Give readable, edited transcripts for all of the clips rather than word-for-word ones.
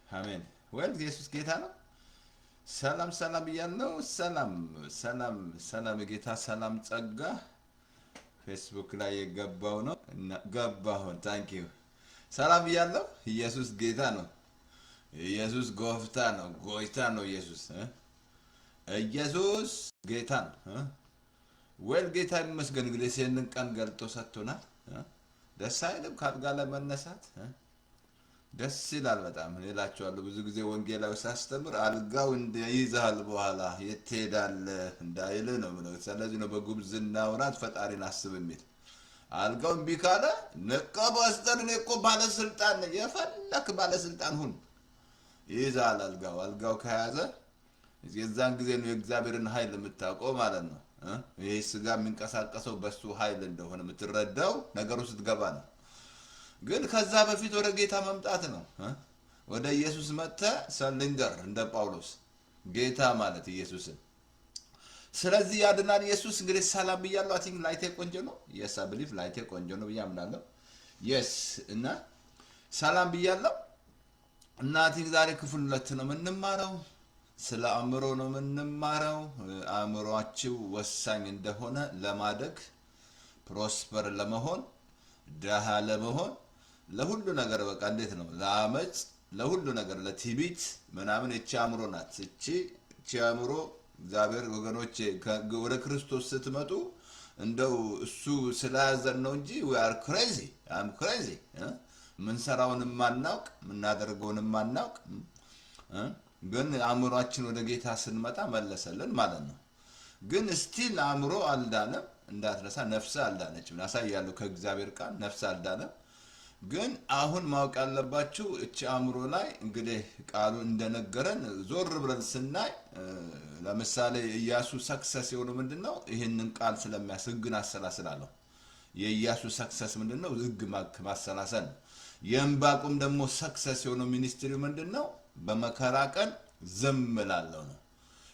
አሜን። ወል ኢየሱስ ጌታ ነው። ሰላም ሰላም ብያለሁ። ሰላም ሰላም ሰላም፣ የጌታ ሰላም ጸጋ ፌስቡክ ላይ የገባው ነው እና ገባሁን። ታንክ ዩ ሰላም ብያለሁ። ኢየሱስ ጌታ ነው። ኢየሱስ ጎፍታ ነው፣ ጎይታ ነው። ኢየሱስ ጌታ ነው። ወል ጌታ ይመስገን። እንግዲህ ይህንን ቀን ገልጦ ሰጥቶናል። ደስ አይልም? ካልጋ ለመነሳት ደስ ይላል በጣም እላቸዋለሁ። ብዙ ጊዜ ወንጌላዊ ሳስተምር አልጋው ይይዛል በኋላ የት ትሄዳለህ እንዳይልህ ነው የምለው። ስለዚህ ነው በጉብዝና ወራት ፈጣሪን አስብ የሚል። አልጋው እምቢ ካለ ነቃ ፓስተር፣ እኔ እኮ ባለስልጣን ነኝ። የፈለክ ባለስልጣን ሁን፣ ይይዛል አልጋው። አልጋው ከያዘ የዛን ጊዜ ነው የእግዚአብሔርን ኃይል የምታውቀው ማለት ነው። ይሄ ስጋ የሚንቀሳቀሰው በሱ ኃይል እንደሆነ የምትረዳው ነገሩ ስትገባ ነው። ግን ከዛ በፊት ወደ ጌታ መምጣት ነው። ወደ ኢየሱስ መጥተህ ሰልንደር እንደ ጳውሎስ ጌታ ማለት ኢየሱስን። ስለዚህ ያድናል ኢየሱስ። እንግዲህ ሰላም ብያለሁ። አይ ቲንክ ላይቴ ቆንጆ ነው። የስ አይ ብሊቭ ላይቴ ቆንጆ ነው ብዬ አምናለሁ። የስ እና ሰላም ብያለሁ። እና አይ ቲንክ ዛሬ ክፍል 2 ነው የምንማረው። ስለ አእምሮ ነው የምንማረው። አእምሮአችሁ ወሳኝ እንደሆነ ለማደግ፣ ፕሮስፐር ለመሆን፣ ደሃ ለመሆን፣ ለሁሉ ነገር በቃ እንዴት ነው ለአመፅ፣ ለሁሉ ነገር ለቲቢት ምናምን እቺ አእምሮ ናት። እቺ አእምሮ እግዚአብሔር ወገኖቼ ወደ ክርስቶስ ስትመጡ እንደው እሱ ስለያዘን ነው እንጂ we are crazy. I'm crazy. ምንሰራውን ማናውቅ፣ ምናደርገውን ማናውቅ፣ ግን አእምሮአችን ወደ ጌታ ስንመጣ መለሰልን ማለት ነው። ግን ስቲል አእምሮ አልዳነም እንዳትረሳ። ነፍስ አልዳነችም። ያሳያለሁ ከእግዚአብሔር ቃል ነፍስ አልዳነም። ግን አሁን ማወቅ ያለባችሁ እቺ አእምሮ ላይ እንግዲህ ቃሉ እንደነገረን ዞር ብለን ስናይ ለምሳሌ ኢያሱ ሰክሰስ የሆነው ምንድነው? ይሄንን ቃል ስለሚያስግን አሰላስላለሁ። የኢያሱ ሰክሰስ ምንድነው? ህግ ማሰላሰል ነው። የእምባቁም ደግሞ ሰክሰስ የሆነው ሚኒስትሪ ምንድነው? በመከራ ቀን ዝም እላለሁ ነው።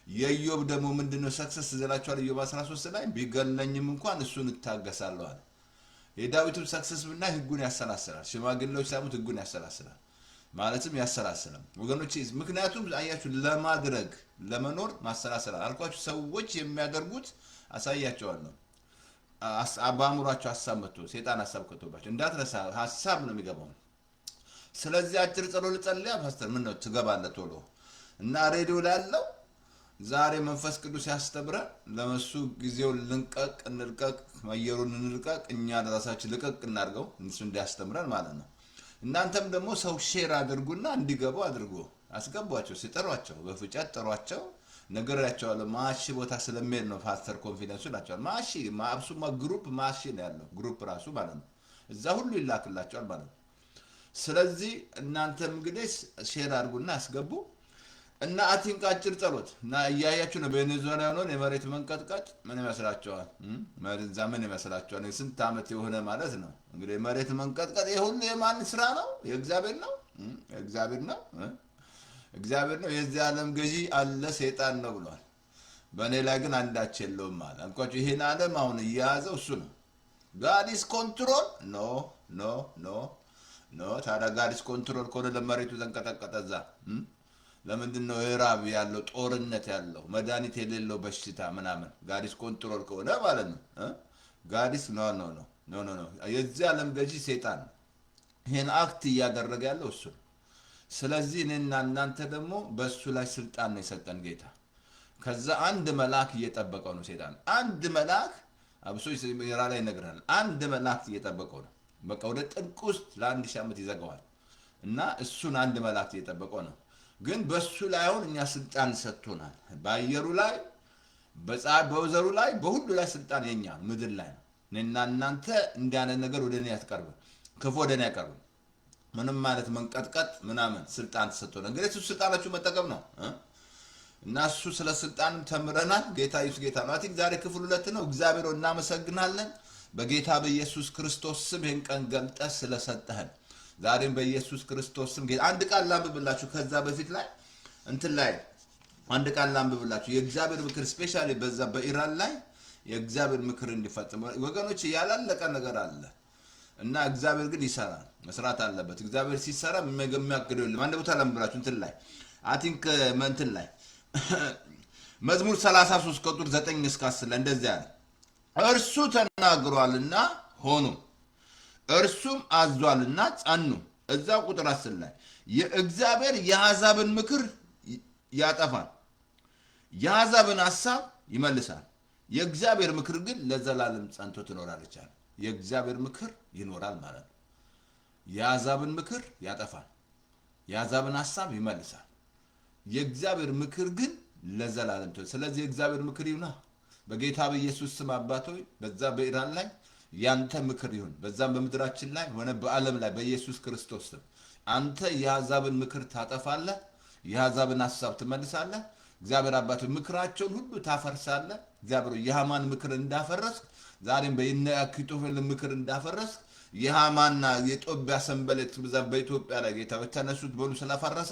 የኢዮብ ደግሞ ምንድነው ሰክሰስ ዘላችኋል? ኢዮብ 13 ላይ ቢገለኝም እንኳን እሱን እታገሳለሁ አለ። የዳዊትም ሰክሰስ ብናይ ህጉን ያሰላስላል። ሽማግሌዎች ሳይሞት ህጉን ያሰላስላል ማለትም ያሰላስላል ወገኖቼ። ምክንያቱም አያችሁ ለማድረግ ለመኖር ማሰላሰል አልኳችሁ። ሰዎች የሚያደርጉት አሳያቸዋለሁ። በአእምሯቸው ሀሳብ መጥቶ ሴጣን ሀሳብ ከቶባቸው እንዳትረሳ፣ ሀሳብ ነው የሚገባው። ስለዚህ አጭር ጸሎት ልጸልያ ፓስተር ምን ነው ትገባለህ ቶሎ እና ሬዲዮ ላይ ያለው ዛሬ መንፈስ ቅዱስ ያስተምረን። ለመሱ ጊዜውን ልንቀቅ እንልቀቅ፣ አየሩን እንልቀቅ፣ እኛ ለራሳችን ልቀቅ እናድርገው እሱ እንዲያስተምረን ማለት ነው። እናንተም ደግሞ ሰው ሼር አድርጉና እንዲገቡ አድርጉ። አስገቧቸው፣ ሲጠሯቸው በፍጨት ጠሯቸው። ነገራቸዋለሁ። ማሺ ቦታ ስለሚሄድ ነው ፓስተር ኮንፊደንሱ ይላቸዋል። ማሺ ማብሱማ ግሩፕ ማሺ ነው ያለው ግሩፕ ራሱ ማለት ነው። እዛ ሁሉ ይላክላቸዋል ማለት ነው። ስለዚህ እናንተም እንግዲህ ሼር አድርጉና አስገቡ እና አቲንክ አጭር ጸሎት እና እያያችሁ ነው። ቬኔዙዌላ ያለውን የመሬት መንቀጥቀጥ ምን ይመስላችኋል? መሬት ምን ይመስላችኋል? ስንት ዓመት የሆነ ማለት ነው እንግዲህ መሬት መንቀጥቀጥ። ይሄ ሁሉ የማን ስራ ነው? የእግዚአብሔር ነው። እግዚአብሔር ነው። እግዚአብሔር ነው። የዚህ ዓለም ገዢ አለ ሰይጣን ነው ብሏል። በእኔ ላይ ግን አንዳች የለውም አለ። እንኳን ይሄን ዓለም አሁን እያያዘው እሱ ነው። ጋድ ኢዝ ኮንትሮል ኖ ኖ ኖ ኖ። ታዲያ ጋድ ኢዝ ኮንትሮል ከሆነ ለመሬቱ ተንቀጠቀጠ እዛ ለምንድን ነው የራብ ያለው ጦርነት ያለው መድኃኒት የሌለው በሽታ ምናምን? ጋዲስ ኮንትሮል ከሆነ ማለት ነው። ጋዲስ ኖ ኖ ኖ ኖ ኖ ኖ። የዚህ ዓለም ገዢ ሰይጣን ነው። ይሄን አክት እያደረገ ያለው እሱ ነው። ስለዚህ እኔና እናንተ ደግሞ በእሱ ላይ ስልጣን ነው የሰጠን ጌታ። ከዛ አንድ መልአክ እየጠበቀው ነው ሰይጣን። አንድ መልአክ አብሶ የራ ላይ ይነግራል። አንድ መልአክ እየጠበቀው ነው። በቃ ወደ ጥልቅ ውስጥ ለ1000 ዓመት ይዘጋዋል እና እሱን አንድ መልአክ እየጠበቀው ነው። ግን በሱ ላይ አሁን እኛ ስልጣን ሰጥቶናል። በአየሩ ላይ በፀሐይ በወዘሩ ላይ በሁሉ ላይ ስልጣን የኛ ምድር ላይ ነው። እኔና እናንተ እንዲያነ ነገር ወደ እኔ አትቀርብም፣ ክፉ ወደ እኔ አትቀርብም። ምንም ማለት መንቀጥቀጥ ምናምን ስልጣን ተሰጥቶናል። እንግዲህ እሱ ስልጣናችሁ መጠቀም ነው እና እሱ ስለ ስልጣን ተምረናል። ጌታ ኢየሱስ ጌታ ነው። አቲክ ዛሬ ክፍል 2 ነው። እግዚአብሔር እናመሰግናለን በጌታ በኢየሱስ ክርስቶስ ስም ይህን ቀን ገልጠህ ስለሰጠህን ዛሬም በኢየሱስ ክርስቶስ ስም አንድ ቃል ላንብብላችሁ። ከዛ በፊት ላይ እንትን ላይ አንድ ቃል ላንብብላችሁ። የእግዚአብሔር ምክር ስፔሻሊ በዛ በኢራን ላይ የእግዚአብሔር ምክር እንዲፈጽም ወገኖች ያላለቀ ነገር አለ። እና እግዚአብሔር ግን ይሰራል፣ መስራት አለበት። እግዚአብሔር ሲሰራ የሚያግደው የለም። አንድ ቦታ ለምብላችሁ እንትን ላይ አይ ቲንክ እንትን ላይ መዝሙር 33 ቁጥር 9 እስከ 10 ላይ እንደዚህ አለ። እርሱ ተናግሯልና ሆኑ፣ እርሱም አዟልና ጸኑ። እዛ ቁጥር 10 ላይ የእግዚአብሔር የአሕዛብን ምክር ያጠፋል፣ የአሕዛብን ሐሳብ ይመልሳል። የእግዚአብሔር ምክር ግን ለዘላለም ጸንቶ ትኖራለች አለ። የእግዚአብሔር ምክር ይኖራል ማለት ነው። የአሕዛብን ምክር ያጠፋል፣ የአሕዛብን ሐሳብ ይመልሳል። የእግዚአብሔር ምክር ግን ለዘላለም ትኖራለች። ስለዚህ የእግዚአብሔር ምክር ይሁና በጌታ በኢየሱስ ስም። አባት ሆይ በዛ በኢራን ላይ ያንተ ምክር ይሁን፣ በዛም በምድራችን ላይ ሆነ በዓለም ላይ በኢየሱስ ክርስቶስ ስም አንተ የአሕዛብን ምክር ታጠፋለህ፣ የአሕዛብን ሐሳብ ትመልሳለህ። እግዚአብሔር አባት ምክራቸውን ሁሉ ታፈርሳለህ። እግዚአብሔር የሃማን ምክር እንዳፈረስክ ዛሬም በይነ አኪጦፌል ምክር እንዳፈረስክ የሃማና የጦቢያ ሰንበሌጥ ብዛት በኢትዮጵያ ላይ ጌታ በተነሱት በሉ ስለፈረሰ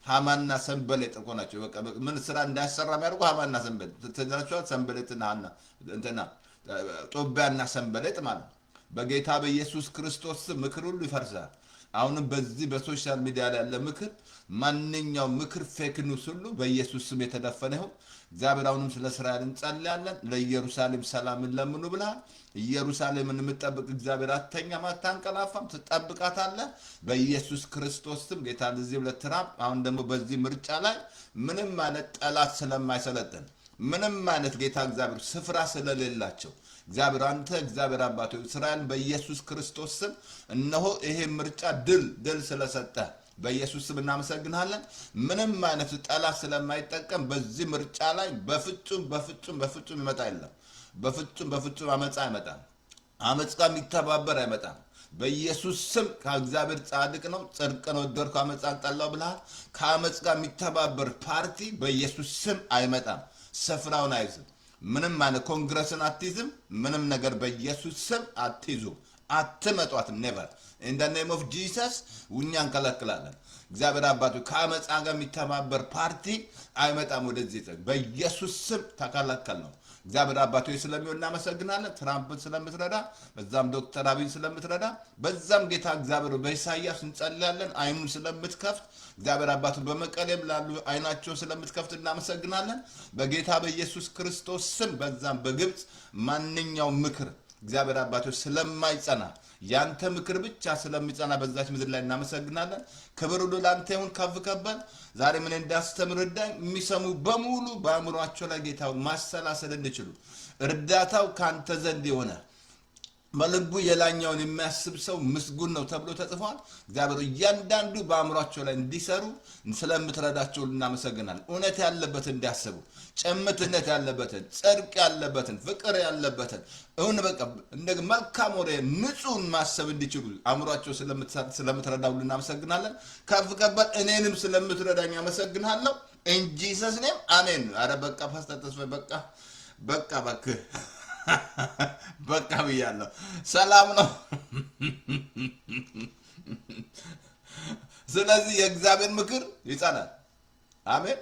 ሃማና ሰንበሌጥ እኮ ናቸው። በቃ ምን ስራ እንዳያሰራ የሚያደርጉ ሃማና ሰንበሌጥ ተዘራቸዋል። ሰንበሌጥና ሃና እንትና ጦቢያና ሰንበሌጥ ማለት በጌታ በኢየሱስ ክርስቶስ ምክር ሁሉ ይፈርሳል። አሁንም በዚህ በሶሻል ሚዲያ ላይ ያለ ምክር ማንኛውም ምክር ፌክ ኒውስ ሁሉ በኢየሱስ ስም የተደፈነ ይሁን። እግዚአብሔር አሁንም ስለ እስራኤል እንጸልያለን። ለኢየሩሳሌም ሰላምን ለምኑ ብለሃል። ኢየሩሳሌምን የምትጠብቅ እግዚአብሔር አትተኛም፣ አታንቀላፋም፣ ትጠብቃታለህ በኢየሱስ ክርስቶስ ስም። ጌታ ለዚህ ለትራምፕ አሁን ደግሞ በዚህ ምርጫ ላይ ምንም አይነት ጠላት ስለማይሰለጥን ምንም አይነት ጌታ እግዚአብሔር ስፍራ ስለሌላቸው እግዚአብሔር አንተ እግዚአብሔር አባቶ እስራኤል በኢየሱስ ክርስቶስ ስም እነሆ ይሄ ምርጫ ድል ስለሰጠ በኢየሱስ ስም እናመሰግናለን። ምንም አይነት ጠላት ስለማይጠቀም በዚህ ምርጫ ላይ በፍጹም ይመጣ የለም። በፍጹም አመፃ አይመጣም። አመፅ ጋር የሚተባበር አይመጣም። በኢየሱስ ስም ከእግዚአብሔር ጻድቅ ነው፣ ጽድቅ ነው፣ ወደድኩ አመፃን ጠላው ብለሃል። ከአመፅ ጋር የሚተባበር ፓርቲ በኢየሱስ ስም አይመጣም፣ ስፍራውን አይዝም። ምንም አይነት ኮንግረስን አትይዝም። ምንም ነገር በኢየሱስ ስም አትይዙ፣ አትመጧትም። ኔቨር ኢን ዘ ኔም ኦፍ ጂሰስ እኛ እንከለክላለን። እግዚአብሔር አባቱ ከአመፃ ጋር የሚተባበር ፓርቲ አይመጣም ወደዚህ። በኢየሱስ ስም ተከለከል ነው። እግዚአብሔር አባቱ ስለሚሆን እናመሰግናለን። ትራምፕን ስለምትረዳ፣ በዛም ዶክተር አብይን ስለምትረዳ፣ በዛም ጌታ እግዚአብሔር በኢሳያስ እንጸልያለን። አይኑን ስለምትከፍት እግዚአብሔር አባቱ በመቀሌም ላሉ አይናቸውን ስለምትከፍት እናመሰግናለን። በጌታ በኢየሱስ ክርስቶስ ስም በዛም በግብፅ ማንኛውም ምክር እግዚአብሔር አባቱ ስለማይጸና ያንተ ምክር ብቻ ስለሚጸና በዛች ምድር ላይ እናመሰግናለን። ክብር ሁሉ ላንተ ይሁን። ከፍ ከበል ዛሬ ምን እንዳስተምር እርዳኝ። የሚሰሙ በሙሉ በአእምሯቸው ላይ ጌታው ማሰላሰል እንዲችሉ እርዳታው ካንተ ዘንድ የሆነ በልቡ የላኛውን የሚያስብ ሰው ምስጉን ነው ተብሎ ተጽፏል። እግዚአብሔር እያንዳንዱ በአእምሯቸው ላይ እንዲሰሩ ስለምትረዳቸው እናመሰግናለን። እውነት ያለበትን እንዲያስቡ፣ ጭምትነት ያለበትን፣ ጽድቅ ያለበትን፣ ፍቅር ያለበትን እውን በቃ እንደ መልካም ወሬ ንጹህን ማሰብ እንዲችሉ አእምሯቸው ስለምትረዳው እናመሰግናለን። ከፍ ከበል እኔንም ስለምትረዳኝ አመሰግናለሁ። ኢን ጂሰስ ኔም አሜን። አረ በቃ ፓስተር ተስፋዬ በቃ በቃ ብያለሁ። ሰላም ነው። ስለዚህ የእግዚአብሔር ምክር ይጸናል። አሜን።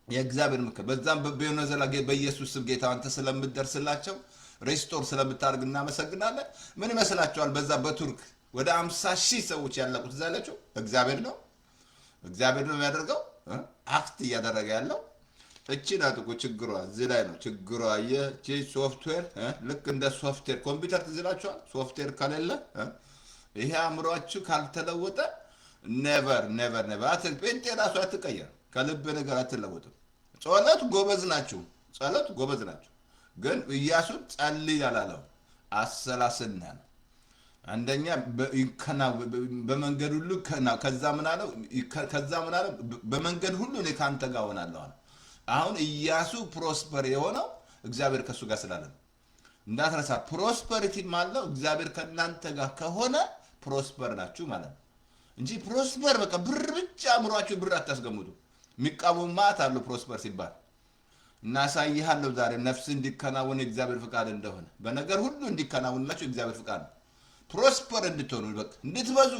የእግዚአብሔር ምክር በዛም በቤኖዘላ በኢየሱስ ስም ጌታ አንተ ስለምትደርስላቸው ሬስቶር ስለምታደርግ እናመሰግናለን። ምን ይመስላችኋል? በዛ በቱርክ ወደ 50,000 ሰዎች ያለቁት እዛ ያለችው እግዚአብሔር ነው የሚያደርገው። አክት እያደረገ ያለው እቺ ናት እኮ ችግሯ። እዚህ ላይ ነው ችግሯ። የቺ ሶፍትዌር ልክ እንደ ሶፍትዌር ኮምፒውተር ትዝላችኋል። ሶፍትዌር ከሌለ ይሄ አእምሯችሁ ካልተለወጠ ኔቨር ጴንጤ ራሱ አትቀየር። ከልብ ነገር አትለወጥም። ጸሎት ጎበዝ ናችሁ፣ ግን ኢያሱን ጸልይ ያላለው አሰላስልና ነው። አንደኛ በመንገድ ሁሉ ከዛ ምን አለው በመንገድ ሁሉ እኔ ካንተ ጋር ሆናለሁ አለ። አሁን ኢያሱ ፕሮስፐር የሆነው እግዚአብሔር ከሱ ጋር ስላለ ነው። እንዳትረሳ ፕሮስፐሪቲ ማለት እግዚአብሔር ከእናንተ ጋር ከሆነ ፕሮስፐር ናችሁ ማለት ነው እንጂ ፕሮስፐር በቃ ብር ብቻ አምሯችሁ ብር አታስገምቱ። የሚቃወሙ ማት አሉ ፕሮስፐር ሲባል እናሳይሃለሁ። ዛሬ ነፍስ እንዲከናወን እግዚአብሔር ፍቃድ እንደሆነ በነገር ሁሉ እንዲከናወንላችሁ እግዚአብሔር ፍቃድ ነው። ፕሮስፐር እንድትሆኑ በቃ እንድትበዙ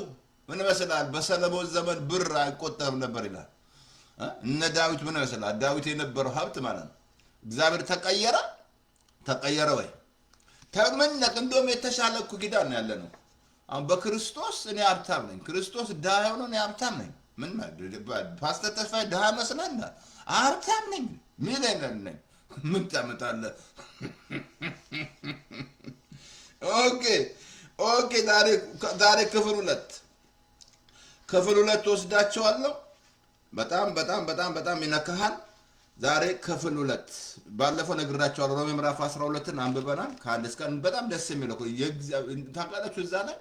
ምን ይመስላል? በሰለሞን ዘመን ብር አይቆጠርም ነበር ይላል። እነ ዳዊት ምን ይመስላል? ዳዊት የነበረው ሀብት ማለት ነው። እግዚአብሔር ተቀየረ ወይ? ተመነቅ እንደውም የተሻለ እኮ ኪዳን ነው ያለ ነው። አሁን በክርስቶስ እኔ ሀብታም ነኝ። ክርስቶስ ድሃ የሆነው እኔ ሀብታም ነኝ። ምን ፓስተር ተስፋዬ ድሃ መስለና? ሀብታም ነኝ፣ ሚሊዮነር ነኝ። ምን ታመጣለህ? ኦኬ ኦኬ። ዛሬ ክፍል ሁለት ወስዳቸዋለሁ። በጣም በጣም በጣም በጣም ይነካሃል። ዛሬ ክፍል ሁለት ባለፈው ነግራቸዋለሁ። ሮሜ ምዕራፍ 12ን አንብበናል ከአንድ እስከ በጣም ደስ የሚለው ታውቃላችሁ። እዛ ላይ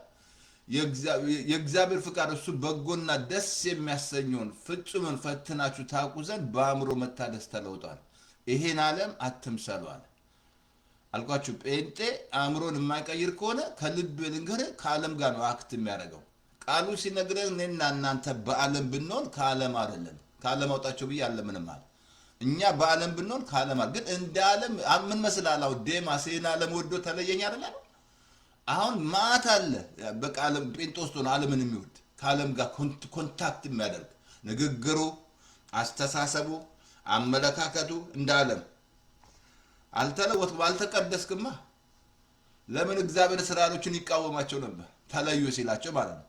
የእግዚአብሔር ፍቃድ እሱ በጎና ደስ የሚያሰኘውን ፍጹምን ፈትናችሁ ታውቁ ዘንድ በአእምሮ መታደስ ተለውጧል። ይሄን ዓለም አትምሰሏል አልኳችሁ። ጴንጤ አእምሮን የማይቀይር ከሆነ ከልብ ልንገርህ ከዓለም ጋር ነው አክት የሚያደርገው። ቃሉ ሲነግረን እኔና እናንተ በዓለም ብንሆን ከዓለም አይደለም። ከዓለም አውጣቸው ብዬ አለ ምንም አለ። እኛ በዓለም ብንሆን ከዓለም ግን እንደ ዓለም ምን መስላል? አሁን ዴማስ ይህን ዓለም ወዶ ተለየኝ አይደለም። አሁን ማት አለ በቃ ዓለም ጴንጦስ ሆነ ዓለምን የሚወድ ከዓለም ጋር ኮንታክት የሚያደርግ ንግግሩ፣ አስተሳሰቡ፣ አመለካከቱ እንደ ዓለም አልተለወጥኩም፣ አልተቀደስክማ። ለምን እግዚአብሔር እስራኤሎችን ይቃወማቸው ነበር? ተለዩ ሲላቸው ማለት ነው።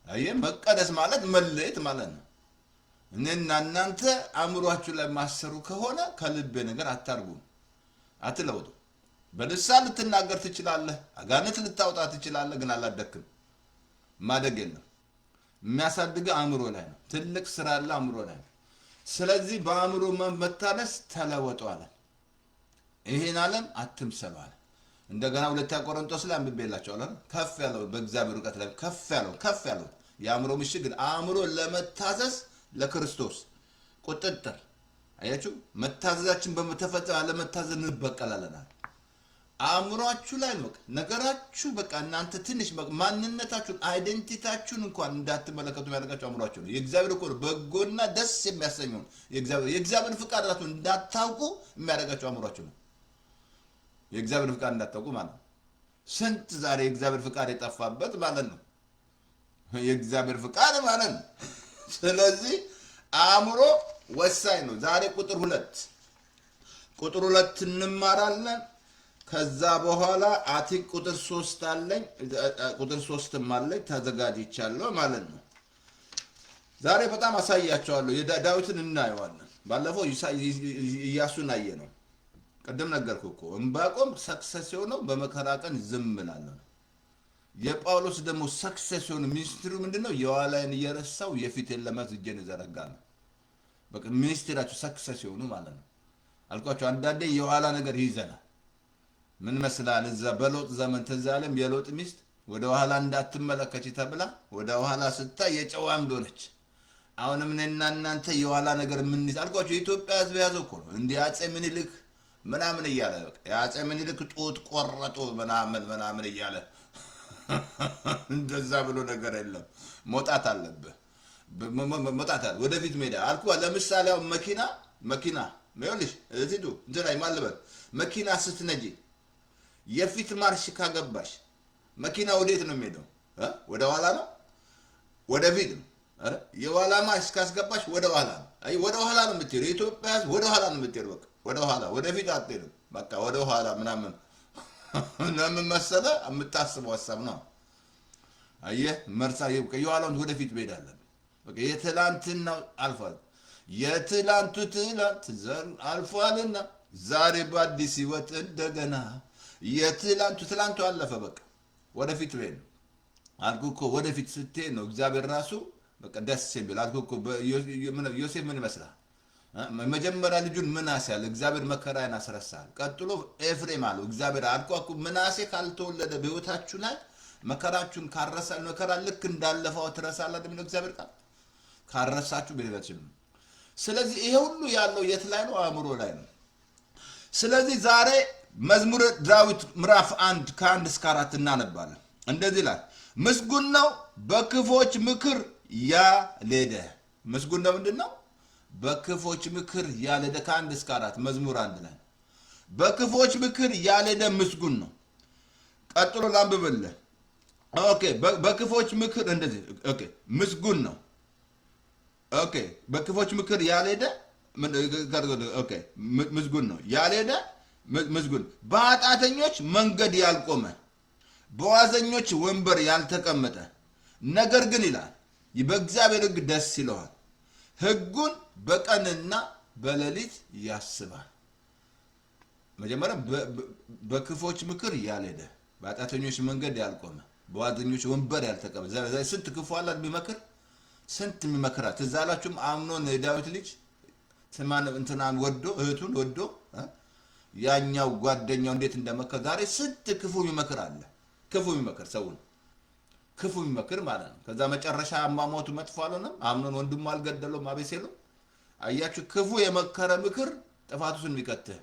አየህ፣ መቀደስ ማለት መለየት ማለት ነው። እኔና እናንተ አእምሯችሁ ላይ ማሰሩ ከሆነ ከልቤ ነገር አታርጉም፣ አትለውጡ። በልሳን ልትናገር ትችላለህ፣ አጋንንት ልታወጣ ትችላለህ፣ ግን አላደክም። ማደግ የለም። የሚያሳድገ አእምሮ ላይ ነው። ትልቅ ስራ አለ አእምሮ ላይ ነው። ስለዚህ በአእምሮ መታነስ ተለወጡ አለ። ይሄን ዓለም አትምሰሉ አለ። እንደገና ሁለተኛ ቆሮንቶስ ላይ አንብቤላችኋለሁ። ከፍ ያለው በእግዚአብሔር ዕውቀት ላይ ከፍ ያለው የአእምሮ ምሽግ አእምሮ ለመታዘዝ ለክርስቶስ ቁጥጥር። አያችሁ፣ መታዘዛችን በመተፈጸመ አለመታዘዝ እንበቀላለን። አእምሯችሁ ላይ ነው ነገራችሁ። በቃ እናንተ ትንሽ ማንነታችሁን አይደንቲታችሁን እንኳን እንዳትመለከቱ የሚያደርጋችሁ አእምሯችሁ ነው። የእግዚአብሔር እኮ በጎና ደስ የሚያሰኘውን የእግዚአብሔር ፍቃድ ራሱ እንዳታውቁ የሚያደርጋችሁ አእምሯችሁ ነው። የእግዚአብሔር ፍቃድ እንዳታውቁ ማለት ነው። ስንት ዛሬ የእግዚአብሔር ፍቃድ የጠፋበት ማለት ነው። የእግዚአብሔር ፍቃድ ማለት ነው። ስለዚህ አእምሮ ወሳኝ ነው። ዛሬ ቁጥር ሁለት እንማራለን። ከዛ በኋላ አቲክ ቁጥር 3 አለኝ፣ ቁጥር 3ም አለኝ ተዘጋጅቻለሁ ማለት ነው። ዛሬ በጣም አሳያቸዋለሁ። ዳዊትን እናየዋለን። ባለፈው ኢያሱን አየ ነው። ቀደም ነገርኩ እኮ ዕንባቆም ሰክሰስ የሆነው በመከራ ቀን ዝም እላለሁ። የጳውሎስ ደግሞ ሰክሰስ የሆነ ሚኒስትሩ ምንድነው? የኋላዬን እየረሳው የፊቴን ለመያዝ እጄን እዘረጋለሁ። በቃ ሚኒስትራችሁ ሰክሰስ የሆኑ ማለት ነው አልኳቸው። አንዳንዴ የኋላ ነገር ይይዘናል። ምን መስላል? እዛ በሎጥ ዘመን ትዝ አለም የሎጥ ሚስት ወደ ኋላ እንዳትመለከች ተብላ ወደ ኋላ ስታይ የጨዋ አምድ ሆነች። አሁንም እኔና እናንተ የኋላ ነገር ምን አልኳቸው። የኢትዮጵያ ሕዝብ ያዘው እኮ ነው እንዲህ አጼ ምኒልክ ምናምን እያለ በቃ የአጼ ምኒልክ ጡት ቆረጡ ምናምን እያለ እንደዛ ብሎ ነገር የለም። መውጣት አለብህ፣ መውጣት አለ ወደፊት ሜዳ አልኩ። ለምሳሌ አሁን መኪና ይኸውልሽ እዚዱ እንትን ላይ ማለበት መኪና ስትነጂ የፊት ማርሽ ካገባሽ መኪና ወዴት ነው የሚሄደው? ወደ ኋላ ነው ወደፊት ነው? አረ የኋላ ማርሽ ካስገባሽ ወደ ኋላ ነው። አይ ወደ ኋላ ነው የምትሄደው። የኢትዮጵያ ሕዝብ ወደ ኋላ ነው የምትሄደው። በቃ ወደ ኋላ፣ ወደፊት አትሄድም። በቃ ወደ ኋላ ምናምን ለምን መሰለህ? የምታስበው ሀሳብ ነው። አየህ መርሳ የኋላውን ወደፊት መሄዳለን። በቃ የትላንትናው አልፏል። የትላንቱ ትላንት ዘር አልፏልና ዛሬ በአዲስ ህይወት እንደገና ትላንቱ አለፈ። በቃ ወደፊት ነው አልኩህ እኮ። ወደፊት ስትሄድ ነው እግዚአብሔር ራሱ በቃ ደስ የሚል። አልኩህ እኮ ዮሴፍ ምን ይመስላል? መጀመሪያ ልጁን ምናሴ አለ፣ እግዚአብሔር መከራዬን አስረሳል። ቀጥሎ ኤፍሬም አለው እግዚአብሔር። አልኩህ እኮ ምናሴ ካልተወለደ በህይወታችሁ ላይ መከራችሁን ካረሳል መከራ ልክ እንዳለፈው ትረሳላችሁ ነው እግዚአብሔር ቃል ካረሳችሁ በህይወታችሁ። ስለዚህ ይሄ ሁሉ ያለው የት ላይ ነው? አእምሮ ላይ ነው። ስለዚህ ዛሬ መዝሙረ ዳዊት ምዕራፍ 1 ከ1 እስከ 4 እናነባለን። እንደዚህ ይላል፣ ምስጉን ነው በክፎች ምክር ያልሄደ። ምስጉን ነው ምንድነው? በክፎች ምክር ያልሄደ። ከ1 እስከ 4 መዝሙር 1 ላይ በክፎች ምክር ያልሄደ ምስጉን ነው። ቀጥሎ ላንብብልህ። ኦኬ በክፎች ምክር እንደዚህ ኦኬ ምስጉን ነው። ኦኬ በክፎች ምክር ያልሄደ ኦኬ ምስጉን ነው። ያልሄደ ምስጉን፣ በኃጢአተኞች መንገድ ያልቆመ በዋዘኞች ወንበር ያልተቀመጠ ነገር ግን ይላል በእግዚአብሔር ሕግ ደስ ይለዋል፣ ሕጉን በቀንና በሌሊት ያስባል። መጀመሪያ በክፎች ምክር ያልሄደ፣ በኃጢአተኞች መንገድ ያልቆመ፣ በዋዘኞች ወንበር ያልተቀመጠ። ስንት ክፉ አላት የሚመክር፣ ስንት የሚመክራት። ትዝ አላችሁም? አምኖን የዳዊት ልጅ እንትናን ወዶ እህቱን ወዶ ያኛው ጓደኛው እንዴት እንደመከረ። ዛሬ ስንት ክፉ የሚመክር አለ። ክፉ የሚመክር ሰውን ክፉ የሚመክር ማለት ነው። ከዛ መጨረሻ አሟሟቱ መጥፎ አልሆነም። አምኖን ወንድሙ አልገደለውም አቤሴሎም። አያችሁ፣ ክፉ የመከረ ምክር ጥፋቱ ስን የሚከትህ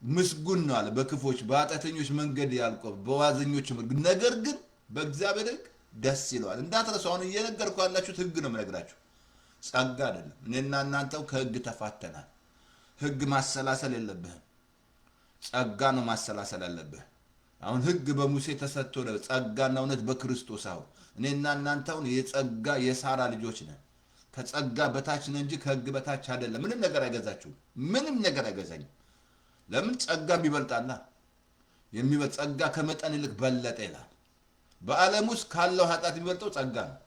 ምስጉን ነው አለ። በክፎች በኃጢአተኞች መንገድ ያልቆመ፣ በዋዘኞች መንገድ ነገር ግን በእግዚአብሔር ሕግ ደስ ይለዋል። እንዳትረሱ። አሁን እየነገርኩ ያላችሁት ሕግ ነው የምነግራችሁ፣ ጸጋ አይደለም። እኔና እናንተው ከሕግ ተፋተናል። ሕግ ማሰላሰል የለብህም። ጸጋ ነው ማሰላሰል ያለብህ። አሁን ሕግ በሙሴ ተሰጥቶ ነው፣ ጸጋና እውነት በክርስቶስ። አሁን እኔና እናንተውን የጸጋ የሳራ ልጆች ነን። ከጸጋ በታች ነን እንጂ ከሕግ በታች አይደለም። ምንም ነገር አይገዛችሁም። ምንም ነገር አይገዛኝም። ለምን? ጸጋ ይበልጣልና። የሚበልጥ ጸጋ ከመጠን ይልቅ በለጠ ይላል። በዓለም ውስጥ ካለው ኃጢአት የሚበልጠው ጸጋ ነው።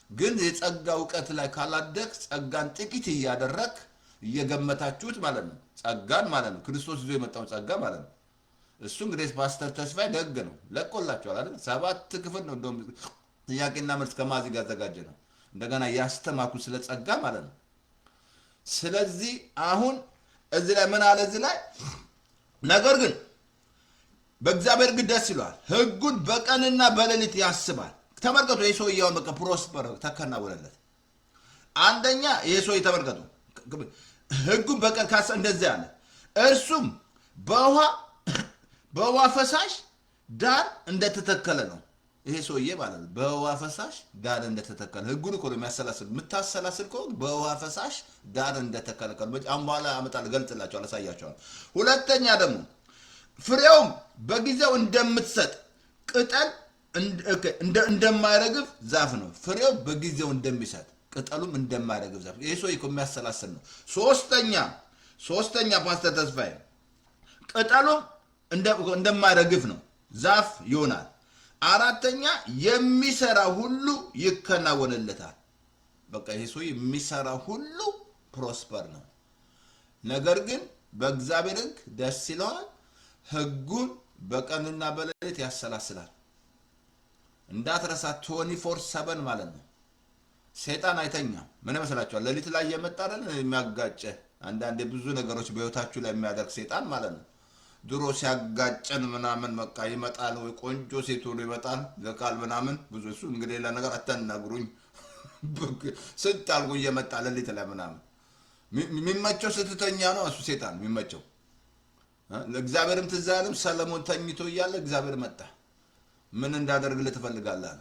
ግን የጸጋ እውቀት ላይ ካላደግ ጸጋን ጥቂት እያደረግ እየገመታችሁት ማለት ነው። ጸጋን ማለት ነው፣ ክርስቶስ ይዞ የመጣው ጸጋ ማለት ነው። እሱ እንግዲህ ፓስተር ተስፋዬ ደግ ነው፣ ለቆላችኋል አይደል? 7 ክፍል ነው እንደውም ጥያቄና መልስ ከማዚ ጋር ዘጋጀ ነው። እንደገና ያስተማኩ ስለ ጸጋ ማለት ነው። ስለዚህ አሁን እዚህ ላይ ምን አለ? እዚህ ላይ ነገር ግን በእግዚአብሔር ሕግ ደስ ይለዋል፣ ሕጉን በቀንና በሌሊት ያስባል። ተመልከቱ፣ ይህ ሰውዬውን በቃ ፕሮስፐር ተከናወነለት። አንደኛ ይህ ሰውዬ ተመልከቱ፣ ሕጉን በቀን ካሰ እንደዚህ አለ፣ እርሱም በውሃ ፈሳሽ ዳር እንደተተከለ ነው። ይሄ ሰውዬ ማለት ነው በውሃ ፈሳሽ ዳር እንደተተከለ። ሕጉን እኮ ነው የሚያሰላስል። የምታሰላስል ከሆነ በውሃ ፈሳሽ ዳር እንደተከለ። አሁን በኋላ አመጣለሁ፣ ገልጽላቸዋለሁ፣ አሳያቸዋለሁ። ሁለተኛ ደግሞ ፍሬውም በጊዜው እንደምትሰጥ ቅጠል እንደማይረግፍ ዛፍ ነው። ፍሬው በጊዜው እንደሚሰጥ ቅጠሉም እንደማይረግፍ ዛፍ። ይሄ ሰው የሚያሰላስል ነው። ሶስተኛ ፓስተር ተስፋዬ ቅጠሉም እንደማይረግፍ ነው፣ ዛፍ ይሆናል። አራተኛ የሚሰራ ሁሉ ይከናወንለታል። በቃ ይሄ ሰው የሚሰራ ሁሉ ፕሮስፐር ነው። ነገር ግን በእግዚአብሔር ሕግ ደስ ይለዋል፣ ሕጉን በቀንና በሌሊት ያሰላስላል። እንዳትረሳ 24/7 ማለት ነው። ሰይጣን አይተኛም። ምን መስላችኋል? ሌሊት ላይ እየመጣልን የሚያጋጨ አንዳንዴ ብዙ ነገሮች በህይወታችሁ ላይ የሚያደርግ ሰይጣን ማለት ነው። ድሮ ሲያጋጨን ምናምን በቃ ይመጣል፣ ወይ ቆንጆ ሴት ሆኖ ይመጣል ለቃል ምናምን ብዙ። እሱ እንግዲህ ሌላ ነገር አታናግሩኝ። ስንት አልጎ እየመጣ ሌሊት ላይ ምናምን የሚመቸው ስትተኛ ነው እሱ ሰይጣን የሚመቸው። ለእግዚአብሔርም ትዝ አለም ሰለሞን ተኝቶ እያለ እግዚአብሔር መጣ። ምን እንዳደርግልህ ትፈልጋለህ?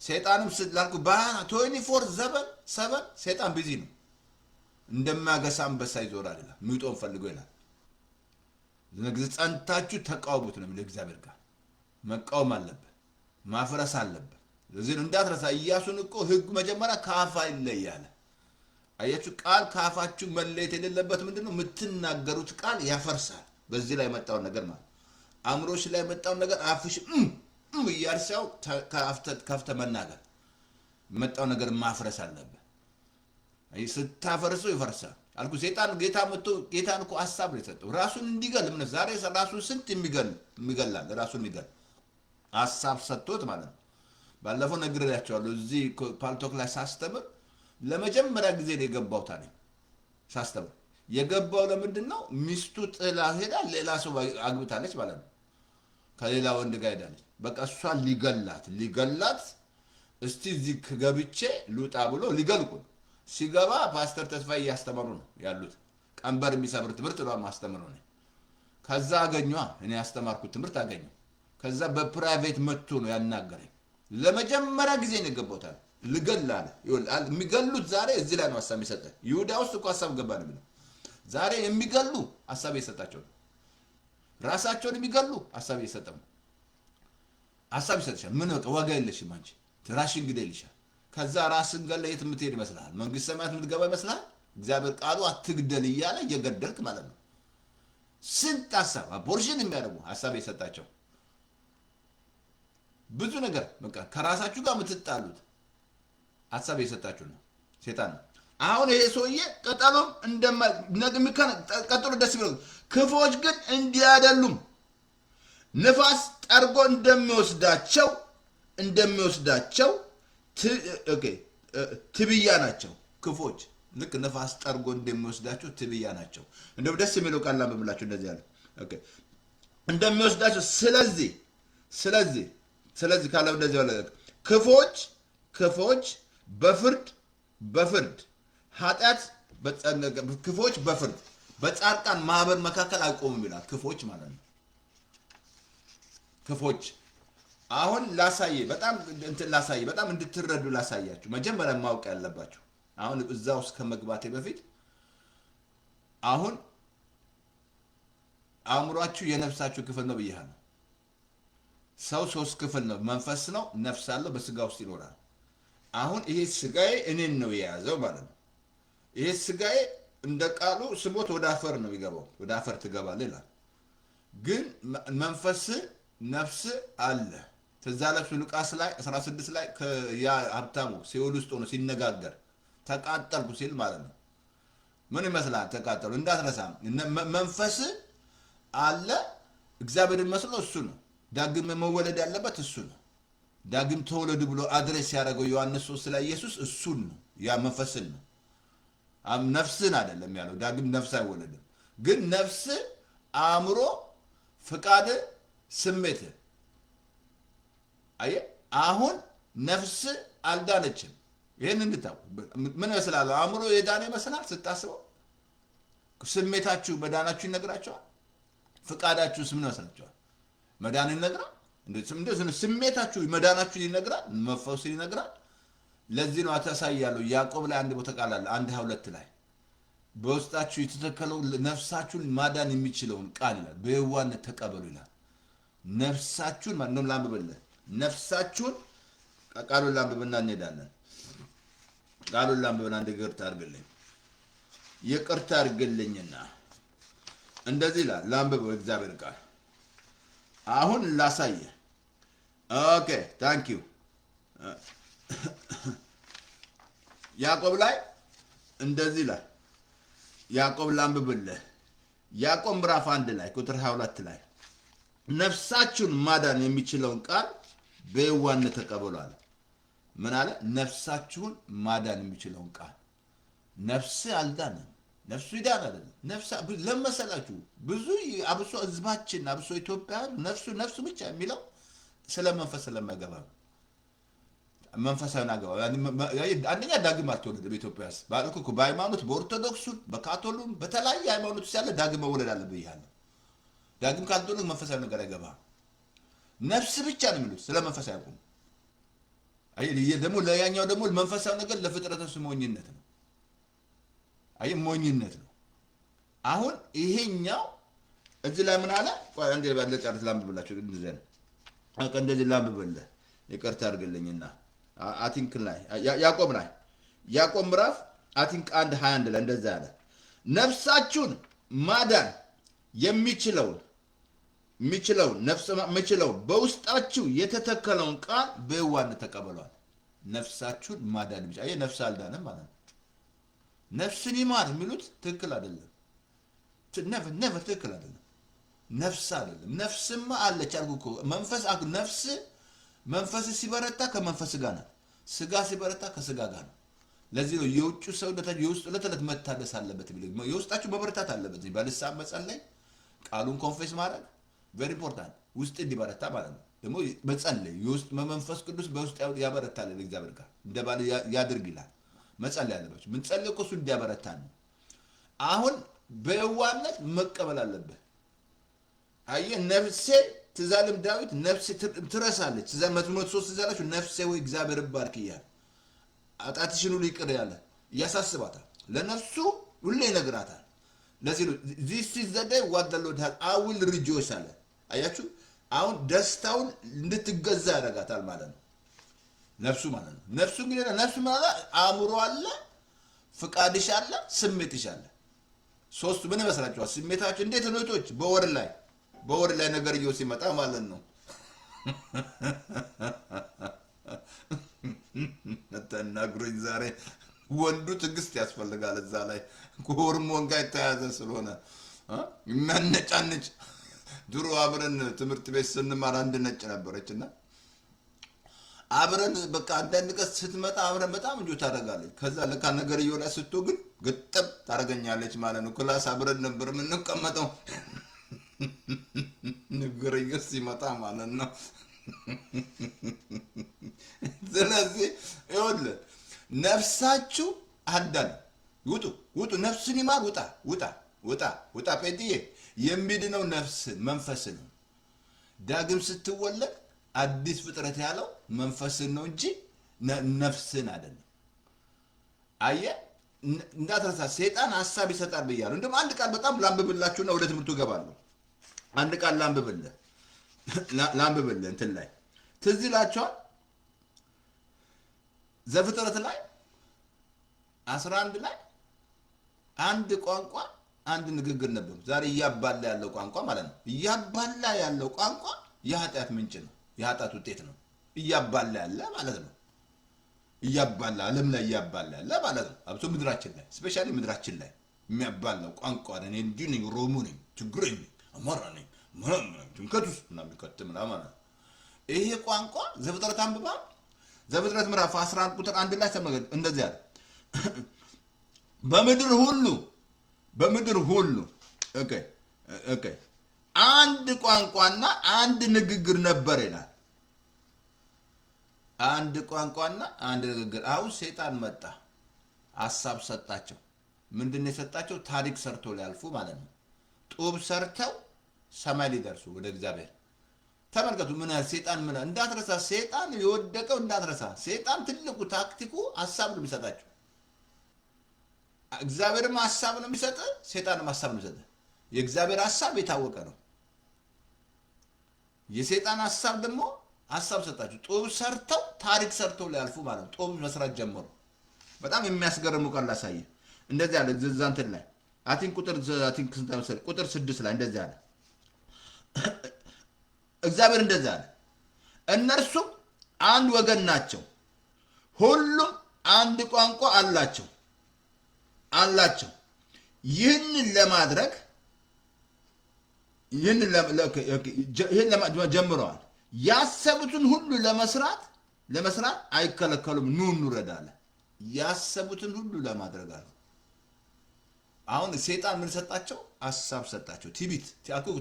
ሰይጣንም ስላልኩ በ24/7 ሰይጣን ቢዚ ነው። እንደማገሳ አንበሳ ይዞራል ይላል። ሚውጦን ፈልጎ ይላል። ለዚህ ጸንታችሁ ተቃውሙት ነው የሚለው። እግዚአብሔር ጋር መቃወም አለበት፣ ማፍረስ አለበት። ለዚህ እንዳትረሳ ኢያሱን እኮ ሕግ መጀመሪያ ከአፋ ይለያል። አያችሁ፣ ቃል ከአፋችሁ መለየት የሌለበት ምንድነው? የምትናገሩት ቃል ያፈርሳል። በዚህ ላይ የመጣውን ነገር ማለት አእምሮሽ ላይ የመጣውን ነገር አፍሽ እያልሻው ከፍተ መናገር የመጣው ነገር ማፍረስ አለበት። ስታፈርሰው ይፈርሳል አልኩ። ሰይጣን ጌታ መጥቶ ጌታን እኮ ሐሳብ ነው የሰጠው ራሱን እንዲገል። ምን ዛሬ ራሱን ስንት የሚገላል ራሱን የሚገል ሐሳብ ሰጥቶት ማለት ነው። ባለፈው ነግሬያቸዋለሁ። እዚህ ፓልቶክ ላይ ሳስተምር ለመጀመሪያ ጊዜ ነው የገባው። ታዲያ ሳስተምር የገባው ለምንድን ነው? ሚስቱ ጥላ ሄዳ ሌላ ሰው አግብታለች ማለት ነው። ከሌላ ወንድ ጋር ሄዳለች። በቃ እሷን ሊገላት እስቲ እዚህ ገብቼ ልውጣ ብሎ ሊገልቁ ሲገባ ፓስተር ተስፋዬ እያስተመሩ ነው ያሉት። ቀንበር የሚሰብር ትምህርት ነው ማስተምሩ ነው። ከዛ አገኘዋ እኔ ያስተማርኩት ትምህርት አገኘው። ከዛ በፕራይቬት መጥቶ ነው ያናገረኝ። ለመጀመሪያ ጊዜ ነው የገባው። ታዲያ ልገላለ ይወላል። የሚገሉት ዛሬ እዚህ ላይ ነው ሐሳብ የሚሰጠው። ይሁዳ ውስጥ እኮ ሐሳብ ገባ ነው የሚለው። ዛሬ የሚገሉ ሐሳብ እየሰጣቸው ነው። ራሳቸውን የሚገሉ ሐሳብ እየሰጠው ነው። ሐሳብ ይሰጥሻል። ምን በቃ ዋጋ የለሽም አንቺ ራስሽን ግደልሻል። ከዛ ራስን ገለ የት የምትሄድ ይመስልሃል? መንግስት ሰማያት የምትገባ ይመስልሃል? እግዚአብሔር ቃሉ አትግደል እያለ እየገደልክ ማለት ነው። ስንት ሐሳብ አቦርሽን የሚያደርጉ ሐሳብ የሰጣቸው ብዙ ነገር በቃ ከራሳችሁ ጋር የምትጣሉት ሀሳብ የሰጣችሁ ነው ሴጣን ነው። አሁን ይሄ ሰውዬ ቅጠሉም ቀጥሎ ደስ ቢለው ክፉዎች ግን እንዲህ አይደሉም፣ ንፋስ ጠርጎ እንደሚወስዳቸው ትብያ ናቸው። ክፉዎች ልክ ንፋስ ጠርጎ እንደሚወስዳቸው ትብያ ናቸው። እንደው ደስ የሚለው ቃል ላንብብላችሁ እንደዚህ ያለ እንደሚወስዳቸው። ስለዚህ ካለ እንደዚህ ያለ ክፉዎች በፍርድ ኃጢአት ክፉዎች በፍርድ በጻድቃን ማህበር መካከል አይቆሙም ይላል። ክፉዎች ማለት ነው። ክፉዎች አሁን በጣም እንድትረዱ ላሳያችሁ። መጀመሪያ ማወቅ ያለባችሁ አሁን እዛ ውስጥ ከመግባቴ በፊት አሁን አእምሯችሁ የነፍሳችሁ ክፍል ነው ብያለሁ። ሰው 3 ክፍል ነው፣ መንፈስ ነው፣ ነፍስ አለው፣ በስጋ ውስጥ ይኖራል። አሁን ይሄ ስጋዬ እኔን ነው የያዘው ማለት ነው። ይሄ ስጋዬ እንደ ቃሉ ስሞት ወደ አፈር ነው የሚገባው፣ ወደ አፈር ትገባለህ ይላል። ግን መንፈስ ነፍስ አለ። ትዝ አላችሁ ሉቃስ ላይ 16 ላይ ያ ሀብታሙ ሲኦል ውስጥ ሆኖ ሲነጋገር ተቃጠልኩ ሲል ማለት ነው። ምን ይመስላል? ተቃጠሉ እንዳትረሳ። መንፈስ አለ፣ እግዚአብሔር መስሎ እሱ ነው። ዳግም መወለድ ያለበት እሱ ነው። ዳግም ተወለዱ ብሎ አድሬስ ያደረገው ዮሐንስ 3 ላይ ኢየሱስ እሱን ነው፣ ያ መንፈስን ነው። ነፍስን አይደለም ያለው። ዳግም ነፍስ አይወለድም። ግን ነፍስ፣ አእምሮ፣ ፍቃድ፣ ስሜት አየ። አሁን ነፍስ አልዳነችም። ይሄን እንድታው ምን ይመስላል? አእምሮ የዳነ ይመስላል ስታስበው። ስሜታችሁ መዳናችሁ ይነግራቸዋል። ፍቃዳችሁስ ምን ይመስላችኋል? መዳን ይነግራል። እንደዚህ ስሜታችሁ መዳናችሁ ይነግራል፣ መፈወስ ይነግራል። ለዚህ ነው አታሳያለሁ። ያዕቆብ ላይ አንድ ቦታ ቃል አለ 1:22 ላይ በውስጣችሁ የተተከለው ነፍሳችሁን ማዳን የሚችለውን ቃል ይላል። በየዋህነት ተቀበሉ ይላል። ነፍሳችሁን ማንም ላንብብልህ። ነፍሳችሁን ቃሉን ላንብብና እንሄዳለን። ቃሉን ላንብብና ይቅርታ አድርግልኝና እንደዚህ ይላል። ላንብበው እግዚአብሔር ቃል አሁን ላሳየ። ኦኬ ታንክ ዩ። ያዕቆብ ላይ እንደዚህ ይላል። ያዕቆብ ላንብብልህ። ያዕቆብ ምዕራፍ 1 ላይ ቁጥር 22 ላይ ነፍሳችሁን ማዳን የሚችለውን ቃል በየዋህነት ተቀበሉ አለ። ምን አለ? ነፍሳችሁን ማዳን የሚችለውን ቃል። ነፍስ አልዳንም፣ ነፍሱ ይዳን አይደለም። ለመሰላችሁ ብዙ አብሶ ህዝባችን አብሶ ኢትዮጵያ ነፍሱ ብቻ የሚለው ስለ መንፈስ ስለማይገባ ነው። መንፈሳዊን አገባ አንደኛ ዳግም አልተወለደ በኢትዮጵያ ውስጥ ባልኩ በሃይማኖት በኦርቶዶክሱ በካቶሊኩም በተለያየ ሃይማኖት ውስጥ ያለ ዳግም መወለድ አለብህ ይላል። ዳግም ካልተወለደ መንፈሳዊ ነገር አይገባ። ነፍስ ብቻ ነው የሚሉት ስለ መንፈስ አያውቁም። አይ ደግሞ ለያኛው ደግሞ መንፈሳዊ ነገር ለፍጥረተሱ ሞኝነት ነው። አይ ሞኝነት ነው። አሁን ይሄኛው እዚህ ላይ ምን አለ? ቆይ አንዴ ባለጨርስ ላንብብላችሁ። እንደዚህ ላንብብልህ ይቅርታ አድርግልኝና አቲንክ ላይ ያዕቆብ ምዕራፍ አቲንክ 1:21 ላይ እንደዛ ያለ ነፍሳችሁን ማዳን የሚችለውን በውስጣችሁ የተተከለውን ቃል በየዋህነት ተቀበሏል። ነፍሳችሁን ማዳን የሚችል አይ ነፍስ አልዳንም ማለት ነው። ነፍስን ይማር የሚሉት ትክክል አይደለም። ነፍስ ትክክል አይደለም። ነፍስ አይደለም። ነፍስማ አለች አልኩ እኮ መንፈስ ሲበረታ ከመንፈስ ጋር ነው። ስጋ ሲበረታ ከስጋ ጋር ነው። ለዚህ ነው የውጭ ሰውነታችሁ የውስጥ ዕለት መታደስ አለበት ቢል የውስጣችሁ መበረታት አለበት። በልሳን መጸለይ፣ ቃሉን ኮንፌስ ማድረግ ቬሪ ኢምፖርታንት ውስጥ እንዲበረታ ማለት ነው። ደግሞ መጸለይ የውስጥ መንፈስ ቅዱስ በውስጥ ያበረታል። እግዚአብሔር ጋር እንደባለ ያድርግ ይላል። መጸለይ አለባችሁ። ምን ጸልይ እኮ እሱ እንዲያበረታ ነው። አሁን በየዋህነት መቀበል አለበት። አየ ነፍሴ ትዛልም ዳዊት ነፍሴ ትረሳለች። ትዛል 103 ትዛላችሁ ነፍሴ ወይ እግዚአብሔር ባርክ ይያል አጣትሽን ሁሉ ይቅር ያለ ያሳስባታል። ለነፍሱ ሁሌ ይነግራታል። ለዚህ ነው this is the day what the Lord has I will rejoice አለ። አያችሁ አሁን ደስታውን እንድትገዛ ያደርጋታል ማለት ነው። ነፍሱ ማለት ነው። ነፍሱ ግን ነፍሱ ማለት አእምሮ አለ፣ ፍቃድሽ አለ፣ ስሜትሽ አለ። ሶስቱ ምን ይመስላችኋል? ስሜታችሁ እንዴት ነው? በወር ላይ ነገር ሲመጣ ማለት ነው ተናግሮኝ ዛሬ ወንዱ ትዕግስት ያስፈልጋል። እዛ ላይ ከሆርሞን ጋር የተያያዘ ስለሆነ የሚያነጫንጭ ድሮ አብረን ትምህርት ቤት ስንማር አንድ ነጭ ነበረች እና አብረን በቃ አንዳንድ ቀን ስትመጣ አብረን በጣም እንጆ ታደርጋለች። ከዛ ለካ ነገር እየሆነ ስትሆን ግን ግጥም ታደርገኛለች ማለት ነው። ክላስ አብረን ነበር የምንቀመጠው ንግርዬ ሲመጣ ማለት ነው። ስለዚህ ይኸውልህ ነፍሳችሁ አዳን ውጡ ውጡ፣ ነፍስን ይማር ውጣ ውጣ ውጣ ውጣ። ጴጥዬ የሚድነው ነፍስ መንፈስ ነው። ዳግም ስትወለድ አዲስ ፍጥረት ያለው መንፈስን ነው እንጂ ነፍስን አይደለም። አየህ እንዳትረሳ፣ ሰይጣን ሀሳብ ይሰጣል ብያለሁ። እንደውም አንድ ቃል በጣም ላንብብላችሁና ወደ ትምህርቱ እገባለሁ። አንድ ቃል ላንብብልህ እንትን ላይ ትዝ ይላችኋል። ዘፍጥረት ላይ 11 ላይ አንድ ቋንቋ አንድ ንግግር ነበር። ዛሬ እያባላ ያለው ቋንቋ ማለት ነው። እያባላ ያለው ቋንቋ የኃጢአት ምንጭ ነው፣ የኃጢአት ውጤት ነው። እያባላ ያለ ማለት ነው። እያባላ ዓለም ላይ እያባላ ያለ ማለት ነው። አብሶ ምድራችን ላይ ስፔሻሊ ምድራችን ላይ የሚያባላው ቋንቋ ነኝ እንዲሁ ነኝ፣ ኦሮሞ ነኝ፣ ትግሬ ነኝ፣ አማራ ነኝ ምናምን ትንከቱስ ምናምን ይከት ምናምን ማለት ነው። ይሄ ቋንቋ ዘፍጥረት አንብባ ዘፍጥረት ምዕራፍ 11 ቁጥር 1 ላይ ተመገድ እንደዚህ ያለ በምድር ሁሉ ኦኬ አንድ ቋንቋና አንድ ንግግር ነበር ይላል። አንድ ቋንቋና አንድ ንግግር። አሁን ሰይጣን መጣ፣ ሐሳብ ሰጣቸው። ምንድነው የሰጣቸው? ታሪክ ሰርቶ ሊያልፉ ማለት ነው። ጡብ ሰርተው ሰማይ ሊደርሱ ወደ እግዚአብሔር። ተመልከቱ ምን ያህል ሰይጣን ምን እንዳትረሳ። ሰይጣን የወደቀው እንዳትረሳ። ሰይጣን ትልቁ ታክቲኩ ሐሳብ ነው የሚሰጣቸው። እግዚአብሔርም ሐሳብ ነው የሚሰጥ፣ ሰይጣንም ሐሳብ ነው የሚሰጥ። የእግዚአብሔር ሐሳብ የታወቀ ነው። የሰይጣን ሐሳብ ደግሞ ሐሳብ ሰጣችሁ። ጡብ ሰርተው ታሪክ ሰርተው ሊያልፉ ማለት ነው። ጡብ መስራት ጀመሩ። በጣም የሚያስገርሙ ቃል ላሳየ። እንደዚህ አለ ዘዛንትን ላይ ቁጥር 6 ላይ እንደዚህ አለ። እግዚአብሔር እንደዚህ አለ፣ እነርሱም አንድ ወገን ናቸው፣ ሁሉም አንድ ቋንቋ አላቸው። ይህንን ለማድረግ ጀምረዋል። ያሰቡትን ሁሉ ለመስራት አይከለከሉም። ኑ እንውረድ አለ። ያሰቡትን ሁሉ ለማድረግ አለ። አሁን ሰይጣን ምን ሰጣቸው? ሐሳብ ሰጣቸው።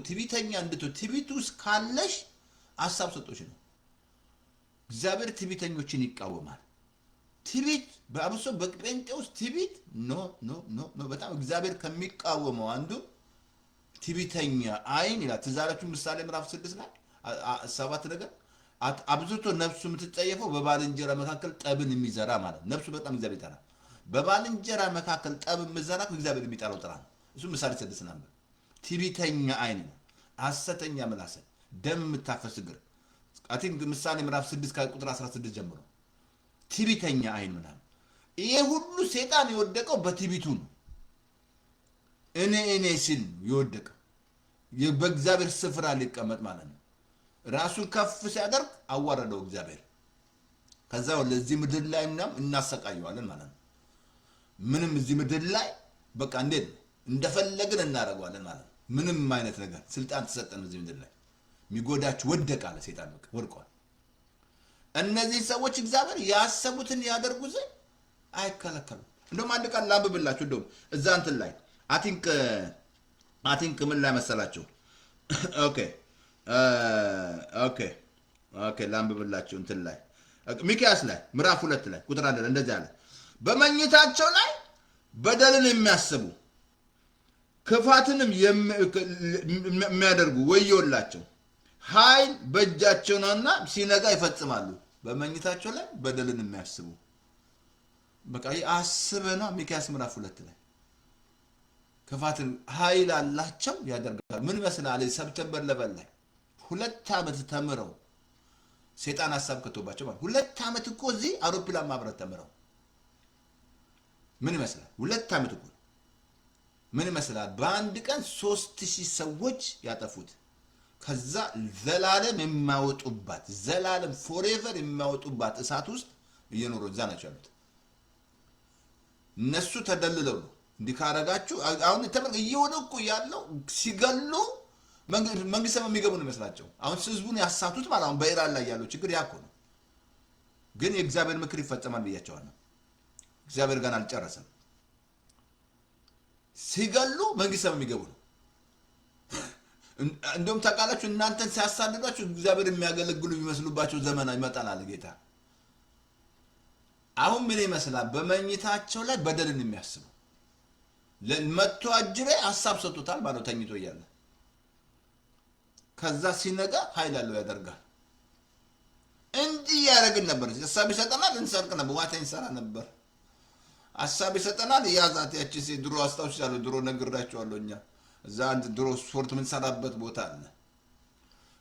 ትዕቢተኛ እንድትሆን ትዕቢት ውስጥ ካለሽ ሐሳብ ሰጦች ነው። እግዚአብሔር ትዕቢተኞችን ይቃወማል። ትዕቢት በአብሶ በጴንጤ ውስጥ ትዕቢት ኖ በጣም እግዚአብሔር ከሚቃወመው አንዱ ትዕቢተኛ አይን ይላል። ትዝ አላችሁ ምሳሌ ምዕራፍ 6 ላይ 7 ነገር አብዝቶ ነፍሱ የምትጠየፈው በባልንጀራ መካከል ጠብን የሚዘራ ማለት ነው። ነፍሱ በጣም እግዚአብሔር ይጠራል። በባልንጀራ መካከል ጠብ የምትዘራ እግዚአብሔር የሚጠራው ጥራ ነው። እሱ ምሳሌ 6 ነበር። ትዕቢተኛ አይን ነው፣ ሐሰተኛ ምላስ፣ ደም የምታፈስ እግር። ምሳሌ ምዕራፍ 6 ከቁጥር 16 ጀምሮ ትዕቢተኛ አይን ምናምን። ይሄ ሁሉ ሰይጣን የወደቀው በትዕቢቱ ነው። እኔ ሲል የወደቀው በእግዚአብሔር ስፍራ ሊቀመጥ ማለት ነው። ራሱን ከፍ ሲያደርግ አዋረደው እግዚአብሔር። ከዛ ለዚህ ምድር ላይ ምናምን እናሰቃየዋለን ማለት ነው። ምንም እዚህ ምድር ላይ በቃ እንዴት ነው እንደፈለግን እናደርገዋለን ማለት ነው። ምንም አይነት ነገር ስልጣን ተሰጠን እዚህ ምድር ላይ። የሚጎዳችሁ ወደቀ አለ ሰይጣን፣ በቃ ወድቋል። እነዚህ ሰዎች እግዚአብሔር ያሰቡትን ያደርጉ ዘንድ አይከለከሉም። እንደውም አንድ ቃል ላንብብላችሁ። እንደውም እዛ እንትን ላይ አቲንክ ምን ላይ መሰላችሁ? ኦኬ ላንብብላችሁ እንትን ላይ ሚክያስ ላይ ምዕራፍ 2 ላይ ቁጥር 1 ላይ እንደዚህ አለ፣ በመኝታቸው ላይ በደልን የሚያስቡ ክፋትንም የሚያደርጉ ወዮላቸው፣ ኃይል በእጃቸው ነውና ሲነጋ ይፈጽማሉ። በመኝታቸው ላይ በደልን የሚያስቡ በቃ አስበና ሚክያስ ምዕራፍ 2 ላይ ክፋትን ኃይል አላቸው ያደርጋሉ። ምን ይመስላል? ሰፕተምበር ለበል ላይ 2 ዓመት ተምረው ሰይጣን ሐሳብ ከቶባቸው ማለት 2 ዓመት እኮ እዚህ አውሮፕላን ማብረር ተምረው ምን ይመስላል? 2 ዓመት እኮ ምን ይመስላል? በአንድ ቀን 3000 ሰዎች ያጠፉት ከዛ ዘላለም የማይወጡባት ዘላለም ፎሬቨር የማይወጡባት እሳት ውስጥ እየኖሩ እዛ ናቸው ያሉት። እነሱ ተደልለው ነው እንዲህ ካረጋችሁ አሁን ተመልከ እየሆነ እኮ ያለው ሲገሉ መንግስት ሰማይ የሚገቡ ነው ይመስላቸው። አሁን ህዝቡን ያሳቱት ማለት አሁን በኢራን ላይ ያለው ችግር ያኮ ነው። ግን የእግዚአብሔር ምክር ይፈጸማል ብያቸዋለሁ። እግዚአብሔር ገና አልጨረሰም። ሲገሉ መንግስት ሰማይ የሚገቡ ነው። እንደውም ታውቃላችሁ እናንተን ሲያሳድዷችሁ እግዚአብሔር የሚያገለግሉ የሚመስሉባቸው ዘመን ይመጣል ጌታ። አሁን ምን ይመስላል? በመኝታቸው ላይ በደልን የሚያስቡ ለመጥቶ አጅሬ ሐሳብ ሰጥቶታል ማለት ተኝቶ እያለ ከዛ ሲነጋ ኃይል አለው ያደርጋል። እንዲህ ያደርግን ነበር። ሐሳብ ይሰጠናል፣ እንሰርቅ ነበር፣ ዋታ እንሰራ ነበር። ሐሳብ ይሰጠናል፣ ያዛት ያቺ ድሮ አስታውሻለሁ። ድሮ ነግራቸዋለሁ። እኛ እዛ አንድ ድሮ ስፖርት የምንሰራበት ቦታ አለ።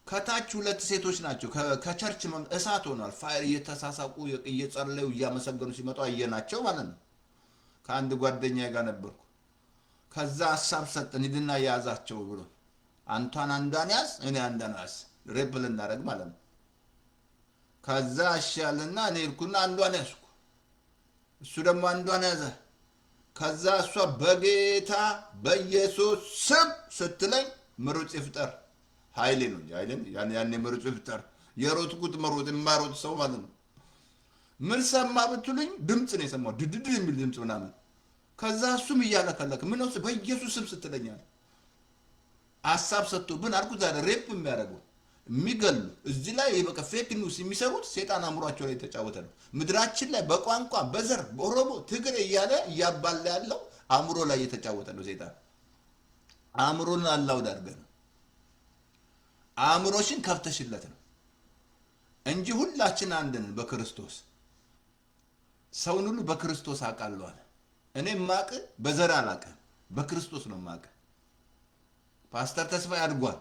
ከታች ሁለት ሴቶች ናቸው ከቸርች እሳት ሆኗል። ፋየር እየተሳሳቁ እየጸለዩ እያመሰገኑ ሲመጡ አየናቸው ማለት ነው። ከአንድ ጓደኛዬ ጋር ነበርኩ። ከዛ ሐሳብ ሰጠን ሂድና ያዛቸው ብሎ አንቷን አንዷን ያዝ እኔ አንዷን ያዝ ሬፕ ልናደርግ ማለት ነው። ከዛ አሻልና እኔ ልኩና አንዷን ያዝኩ፣ እሱ ደግሞ አንዷን ያዘ። ከዛ እሷ በጌታ በኢየሱስ ስም ስትለኝ ምሩጽ ይፍጠር ኃይሌ ነው ኃይሌን ያኔ ምሩጽ ይፍጠር የሮጥኩት መሮጥ የማሮጥ ሰው ማለት ነው። ምን ሰማ ብትሉኝ ድምፅ ነው የሰማው፣ ድድድ የሚል ድምፅ ምናምን። ከዛ እሱም እያለከለከ ምን ነው በኢየሱስ ስም ስትለኛል ሐሳብ ሰጥቶብን አልኩት። ዛሬ ሬፕ የሚያደርጉ የሚገሉ እዚህ ላይ በቃ ፌክ ኒውስ የሚሰሩት ሴጣን አእምሯቸው ላይ የተጫወተ ነው። ምድራችን ላይ በቋንቋ በዘር በኦሮሞ ትግሬ እያለ እያባላ ያለው አእምሮ ላይ የተጫወተ ነው ሴጣን። አእምሮን አላውድ አድርገን አእምሮሽን ከፍተሽለት ነው እንጂ ሁላችን አንድ ነን በክርስቶስ። ሰውን ሁሉ በክርስቶስ አውቃለሁ አለ። እኔ ማቅ በዘር አላውቅም በክርስቶስ ነው ማቅ። ፓስተር ተስፋ ያድጓል።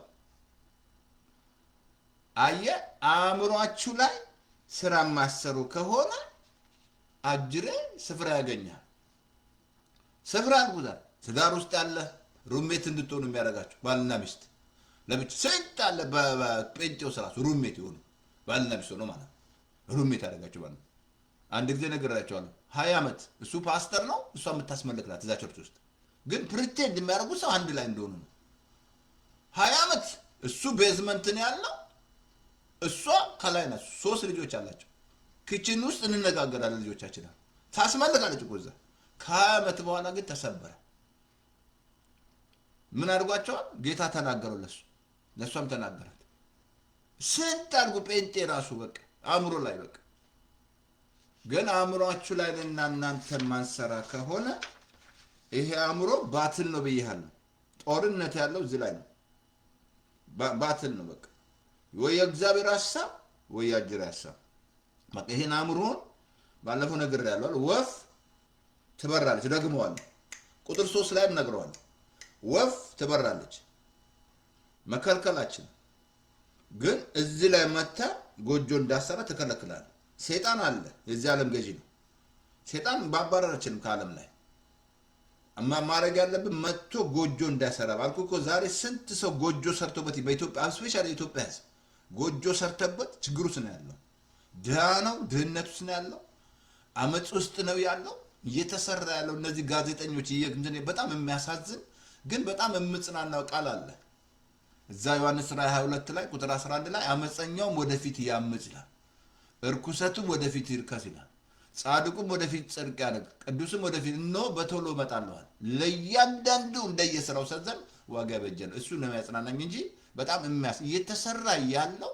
አየ አእምሯችሁ ላይ ስራ ማሰሩ ከሆነ አጅሬ ስፍራ ያገኛል። ስፍራ አልጉዛል። ትዳር ውስጥ ያለ ሩሜት እንድትሆኑ የሚያደርጋችሁ ባልና ሚስት ለብቻ ስንት አለ በጴንጤው ስራሱ ሩሜት ይሆኑ ባልና ሚስት ነው ማለት ሩሜት ያደርጋችሁ ማለት። አንድ ጊዜ ነግራቸዋለሁ። 20 ዓመት እሱ ፓስተር ነው፣ እሷ የምታስመልክ ናት እዛ ቸርች ውስጥ። ግን ፕሪቴንድ የሚያደርጉ ሰው አንድ ላይ እንደሆኑ ነው። 20 ዓመት እሱ ቤዝመንት ነው ያለው፣ እሷ ከላይ ናት። 3 ልጆች አላቸው። ኪችን ውስጥ እንነጋገራለን ልጆቻችን። ታስመልካለች እኮ እዛ። ከ20 ዓመት በኋላ ግን ተሰበረ። ምን አድርጓቸዋል? ጌታ ተናገረው ለሱ፣ ለሷም ተናገራት። ስንት አድርጎ ጴንጤ ራሱ በቃ አእምሮ ላይ በቃ። ግን አእምሯችሁ ላይ እናንተን ማንሰራ ከሆነ ይሄ አእምሮ ባትል ነው ብያለሁ። ጦርነት ያለው እዚህ ላይ ነው። ባትል ነው በቃ። ወይ የእግዚአብሔር ሐሳብ ወይ የአጅሬ ሐሳብ በቃ። ይሄን አእምሮን ባለፈው ነግሬያለሁ። ወፍ ትበራለች፣ ደግመዋለሁ። ቁጥር 3 ላይም ነግረዋለሁ። ወፍ ትበራለች። መከልከላችን ግን እዚህ ላይ መታ ጎጆ እንዳሰራ ተከለክላል። ሴጣን አለ፣ የዚህ ዓለም ገዢ ነው። ሴጣን ባባረረችንም ከዓለም ላይ ማድረግ ያለብን መጥቶ ጎጆ እንዳሰራ ባልኩ እኮ። ዛሬ ስንት ሰው ጎጆ ሰርቶበት በኢትዮጵያ ስፔሻሊ የኢትዮጵያ ሕዝብ ጎጆ ሰርተበት ችግር ውስጥ ነው ያለው። ድሃ ነው፣ ድህነት ውስጥ ነው ያለው፣ አመፅ ውስጥ ነው ያለው እየተሰራ ያለው። እነዚህ ጋዜጠኞች በጣም የሚያሳዝን ግን በጣም የምጽናናው ቃል አለ እዛ ዮሐንስ ራዕይ 22 ላይ ቁጥር 11 ላይ አመፀኛውም ወደፊት ያምጽ ይላል፣ እርኩሰቱም ወደፊት ይርከስ ይላል፣ ጻድቁም ወደፊት ጽድቅ ያደርግ፣ ቅዱስም ወደፊት እነሆ በቶሎ እመጣለሁ፣ ለእያንዳንዱ እንደየሥራው ሰዘን ዋጋ ያበጀን። እሱ ነው የሚያጽናናኝ እንጂ በጣም እየተሰራ ያለው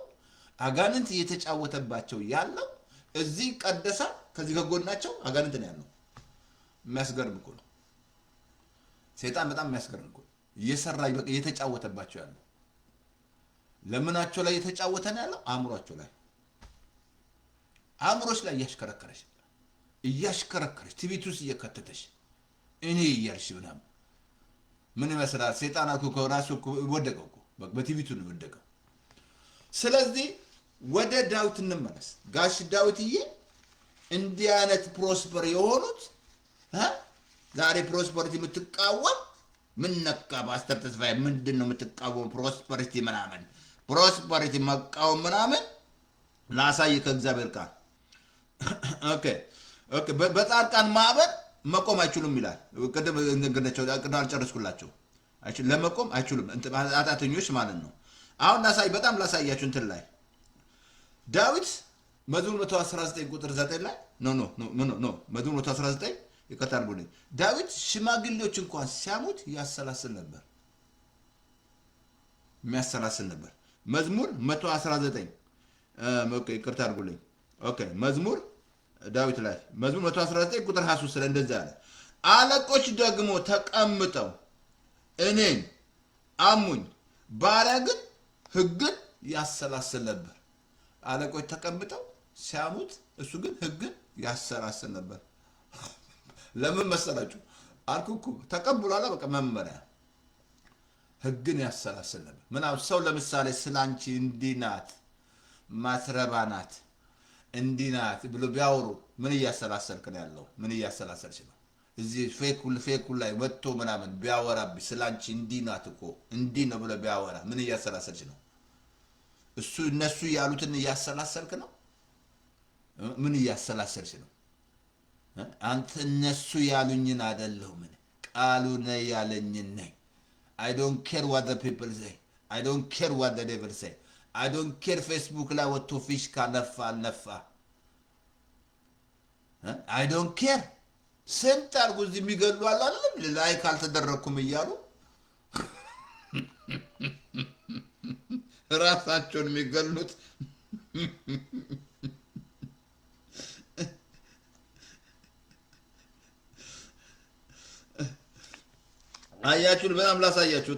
አጋንንት እየተጫወተባቸው ያለው እዚህ ቀደሳ ከዚህ ከጎናቸው አጋንንት ነው ያለው። የሚያስገርም እኮ ነው። ሴጣን በጣም የሚያስገርም እኮ እየሰራ እየተጫወተባቸው ያለው። ለምናቸው ላይ እየተጫወተ ነው ያለው? አእምሯቸው ላይ፣ አእምሮች ላይ እያሽከረከረች ትቢት ውስጥ እየከተተች እኔ እያልሽ ምናምን ምን ይመስላል? ሴጣን እኮ ከራሱ ወደቀው እኮ በትቢቱ ነው ወደቀው። ስለዚህ ወደ ዳዊት እንመለስ። ጋሽ ዳዊትዬ እንዲህ አይነት ፕሮስፐር የሆኑት ዛሬ ፕሮስፐሪቲ የምትቃወም ምን ነካ? ፓስተር ተስፋዬ ምንድን ነው የምትቃወም? ፕሮስፐሪቲ ምናምን ፕሮስፐሪቲ መቃወም ምናምን ላሳይ ከእግዚአብሔር ቃል። ኦኬ ኦኬ። በጻድቃን ማዕበል መቆም አይችሉም ይላል። ቅድም ነገርናቸው፣ ቅድም አልጨረስኩላቸው። ለመቆም አይችሉም ኃጢአተኞች ማለት ነው። አሁን ላሳይ፣ በጣም ላሳያችሁ እንትን ላይ ዳዊት መዝሙር 119 ቁጥር 9 ላይ ኖ መዝሙር 119 ይቅርታ አድርጉልኝ። ዳዊት ሽማግሌዎች እንኳን ሲያሙት ያሰላስል ነበር፣ የሚያሰላስል ነበር። መዝሙር 119 ኦኬ ይቅርታ አድርጉልኝ። ኦኬ መዝሙር ዳዊት ላይ መዝሙር 119 ቁጥር 23 ላይ እንደዛ አለ። አለቆች ደግሞ ተቀምጠው እኔን አሙኝ፣ ባሪያ ግን ሕግን ያሰላስል ነበር። አለቆች ተቀምጠው ሲያሙት እሱ ግን ሕግን ያሰላስል ነበር። ለምን መሰላችሁ? አልኩኩ ተቀብሏላ። በቃ መመሪያ ሕግን ያሰላስል ነበር። ምናምን ሰው ለምሳሌ ስላንቺ እንዲህ ናት፣ ማትረባ ናት፣ እንዲህ ናት ብሎ ቢያወሩ ምን እያሰላሰልክ ነው ያለው? ምን እያሰላሰልሽ ነው? እዚህ ፌኩ ላይ ወጥቶ ምናምን ቢያወራብሽ ስላንቺ እንዲህ ናት እኮ እንዲህ ነው ብሎ ቢያወራ ምን እያሰላሰልሽ ነው? እሱ እነሱ ያሉትን እያሰላሰልክ ነው? ምን እያሰላሰልሽ ነው? አንተ እነሱ ያሉኝን አይደለሁም፣ ቃሉ ነው ያለኝን ነኝ። I don't care what the people say. I don't care what the devil say. I don't care ፌስቡክ ላይ ወጥቶ ፊሽ ካለፋ አልነፋ። I don't care። ስንት አድርጎ እዚህ የሚገሉ አሉ አይደለም? ላይክ አልተደረኩም እያሉ ራሳቸውን የሚገሉት አያችሁን? በጣም ላሳያችሁ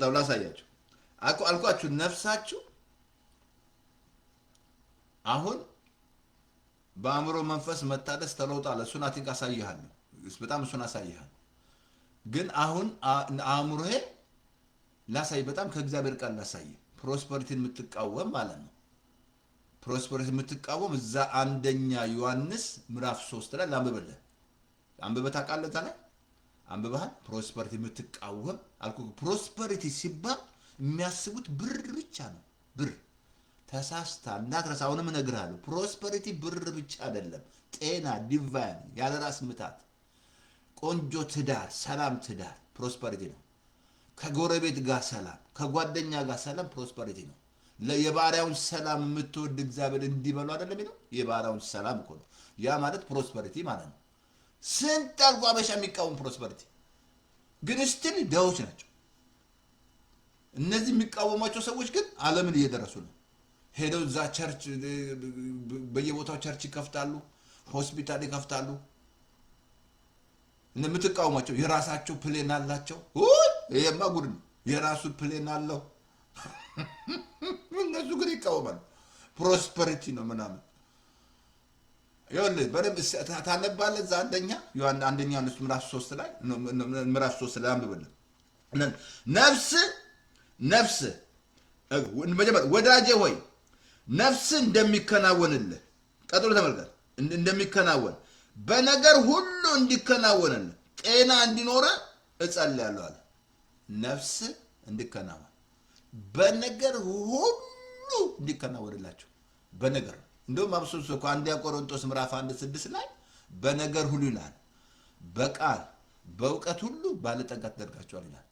አልኳችሁ። ነፍሳችሁ አሁን በአእምሮ መንፈስ መታደስ ተለውጣለ። እሱን አቲንክ አሳይሃለሁ፣ በጣም እሱን አሳይሃለሁ። ግን አሁን አእምሮዬ ላሳይ፣ በጣም ከእግዚአብሔር ቃል ላሳይ። ፕሮስፐሪቲን የምትቃወም ማለት ነው። ፕሮስፐሪቲ የምትቃወም እዛ አንደኛ ዮሐንስ ምዕራፍ 3 ላይ ላንብብልህ። አንብበህ ታውቃለህ? እዛ ላይ አንብበሃል? ፕሮስፐሪቲ የምትቃወም አልኩህ። ፕሮስፐሪቲ ሲባል የሚያስቡት ብር ብቻ ነው። ብር ተሳስታ እንዳትረሳ። አሁንም እነግርሃለሁ፣ ፕሮስፐሪቲ ብር ብቻ አይደለም። ጤና፣ ዲቫይን፣ ያለ ራስ ምታት፣ ቆንጆ ትዳር፣ ሰላም ትዳር ፕሮስፐሪቲ ነው። ከጎረቤት ጋር ሰላም፣ ከጓደኛ ጋር ሰላም ፕሮስፐሪቲ ነው። የባሪያውን ሰላም የምትወድ እግዚአብሔር እንዲበሉ አይደለም የሚለው? የባሪያውን ሰላም እኮ ነው። ያ ማለት ፕሮስፐሪቲ ማለት ነው። ስንት አልፎ አበሻ የሚቃወም ፕሮስፐሪቲ ግን ስቲል ደዎች ናቸው። እነዚህ የሚቃወሟቸው ሰዎች ግን ዓለምን እየደረሱ ነው። ሄደው እዛ ቸርች፣ በየቦታው ቸርች ይከፍታሉ፣ ሆስፒታል ይከፍታሉ። የምትቃወሟቸው የራሳቸው ፕሌን አላቸው። ይሄማ ጉድ ነው። የራሱ ፕሌን አለው። እነሱ ግን ይቃወማሉ። ፕሮስፐሪቲ ነው ምናምን። ይኸውልህ በደንብ ታነባለህ። እዛ አንደኛ ዮሐንስ ምዕራፍ 3 ላይ አንብብልህ። ነፍስ መጀመሪያ ወዳጄ ሆይ ነፍስ እንደሚከናወንልህ፣ ቀጥሎ ተመልከት፣ እንደሚከናወን በነገር ሁሉ እንዲከናወንልህ ጤና እንዲኖረ እጸልያለሁ አለ። ነፍስ እንዲከናወን በነገር ሁሉ እንዲከናወንላቸው በነገር እንደውም አብሶስ እኮ አንደኛ ቆሮንቶስ ምዕራፍ 1:6 ላይ በነገር ሁሉ ይላል፣ በቃል በእውቀት ሁሉ ባለጠጋ ተደርጋቸዋል ይላል።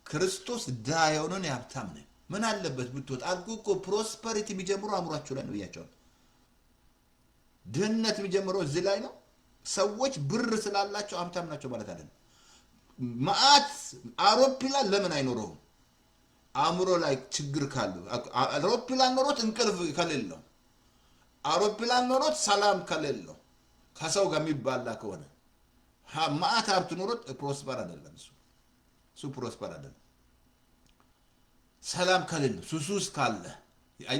ክርስቶስ ድሃ የሆነውን ሀብታም ነህ። ምን አለበት ብትወጥ? አልኩህ እኮ ፕሮስፐሪቲ የሚጀምረው አእምሯችሁ ላይ ነው ብያቸዋለሁ። ድህነት የሚጀምረው እዚህ ላይ ነው። ሰዎች ብር ስላላቸው ሀብታም ናቸው ማለት አይደለም። ማአት አውሮፕላን ለምን አይኖረውም? አእምሮ ላይ ችግር ካለው። አውሮፕላን ኖሮት እንቅልፍ ከሌለው፣ አውሮፕላን ኖሮት ሰላም ከሌለው፣ ከሰው ጋር የሚባላ ከሆነ ማአት ሀብት ኖሮት ፕሮስፐር አይደለም። እሱ ፕሮስፐር አይደለም። ሰላም ከሌለው፣ ሱሱስ ካለ፣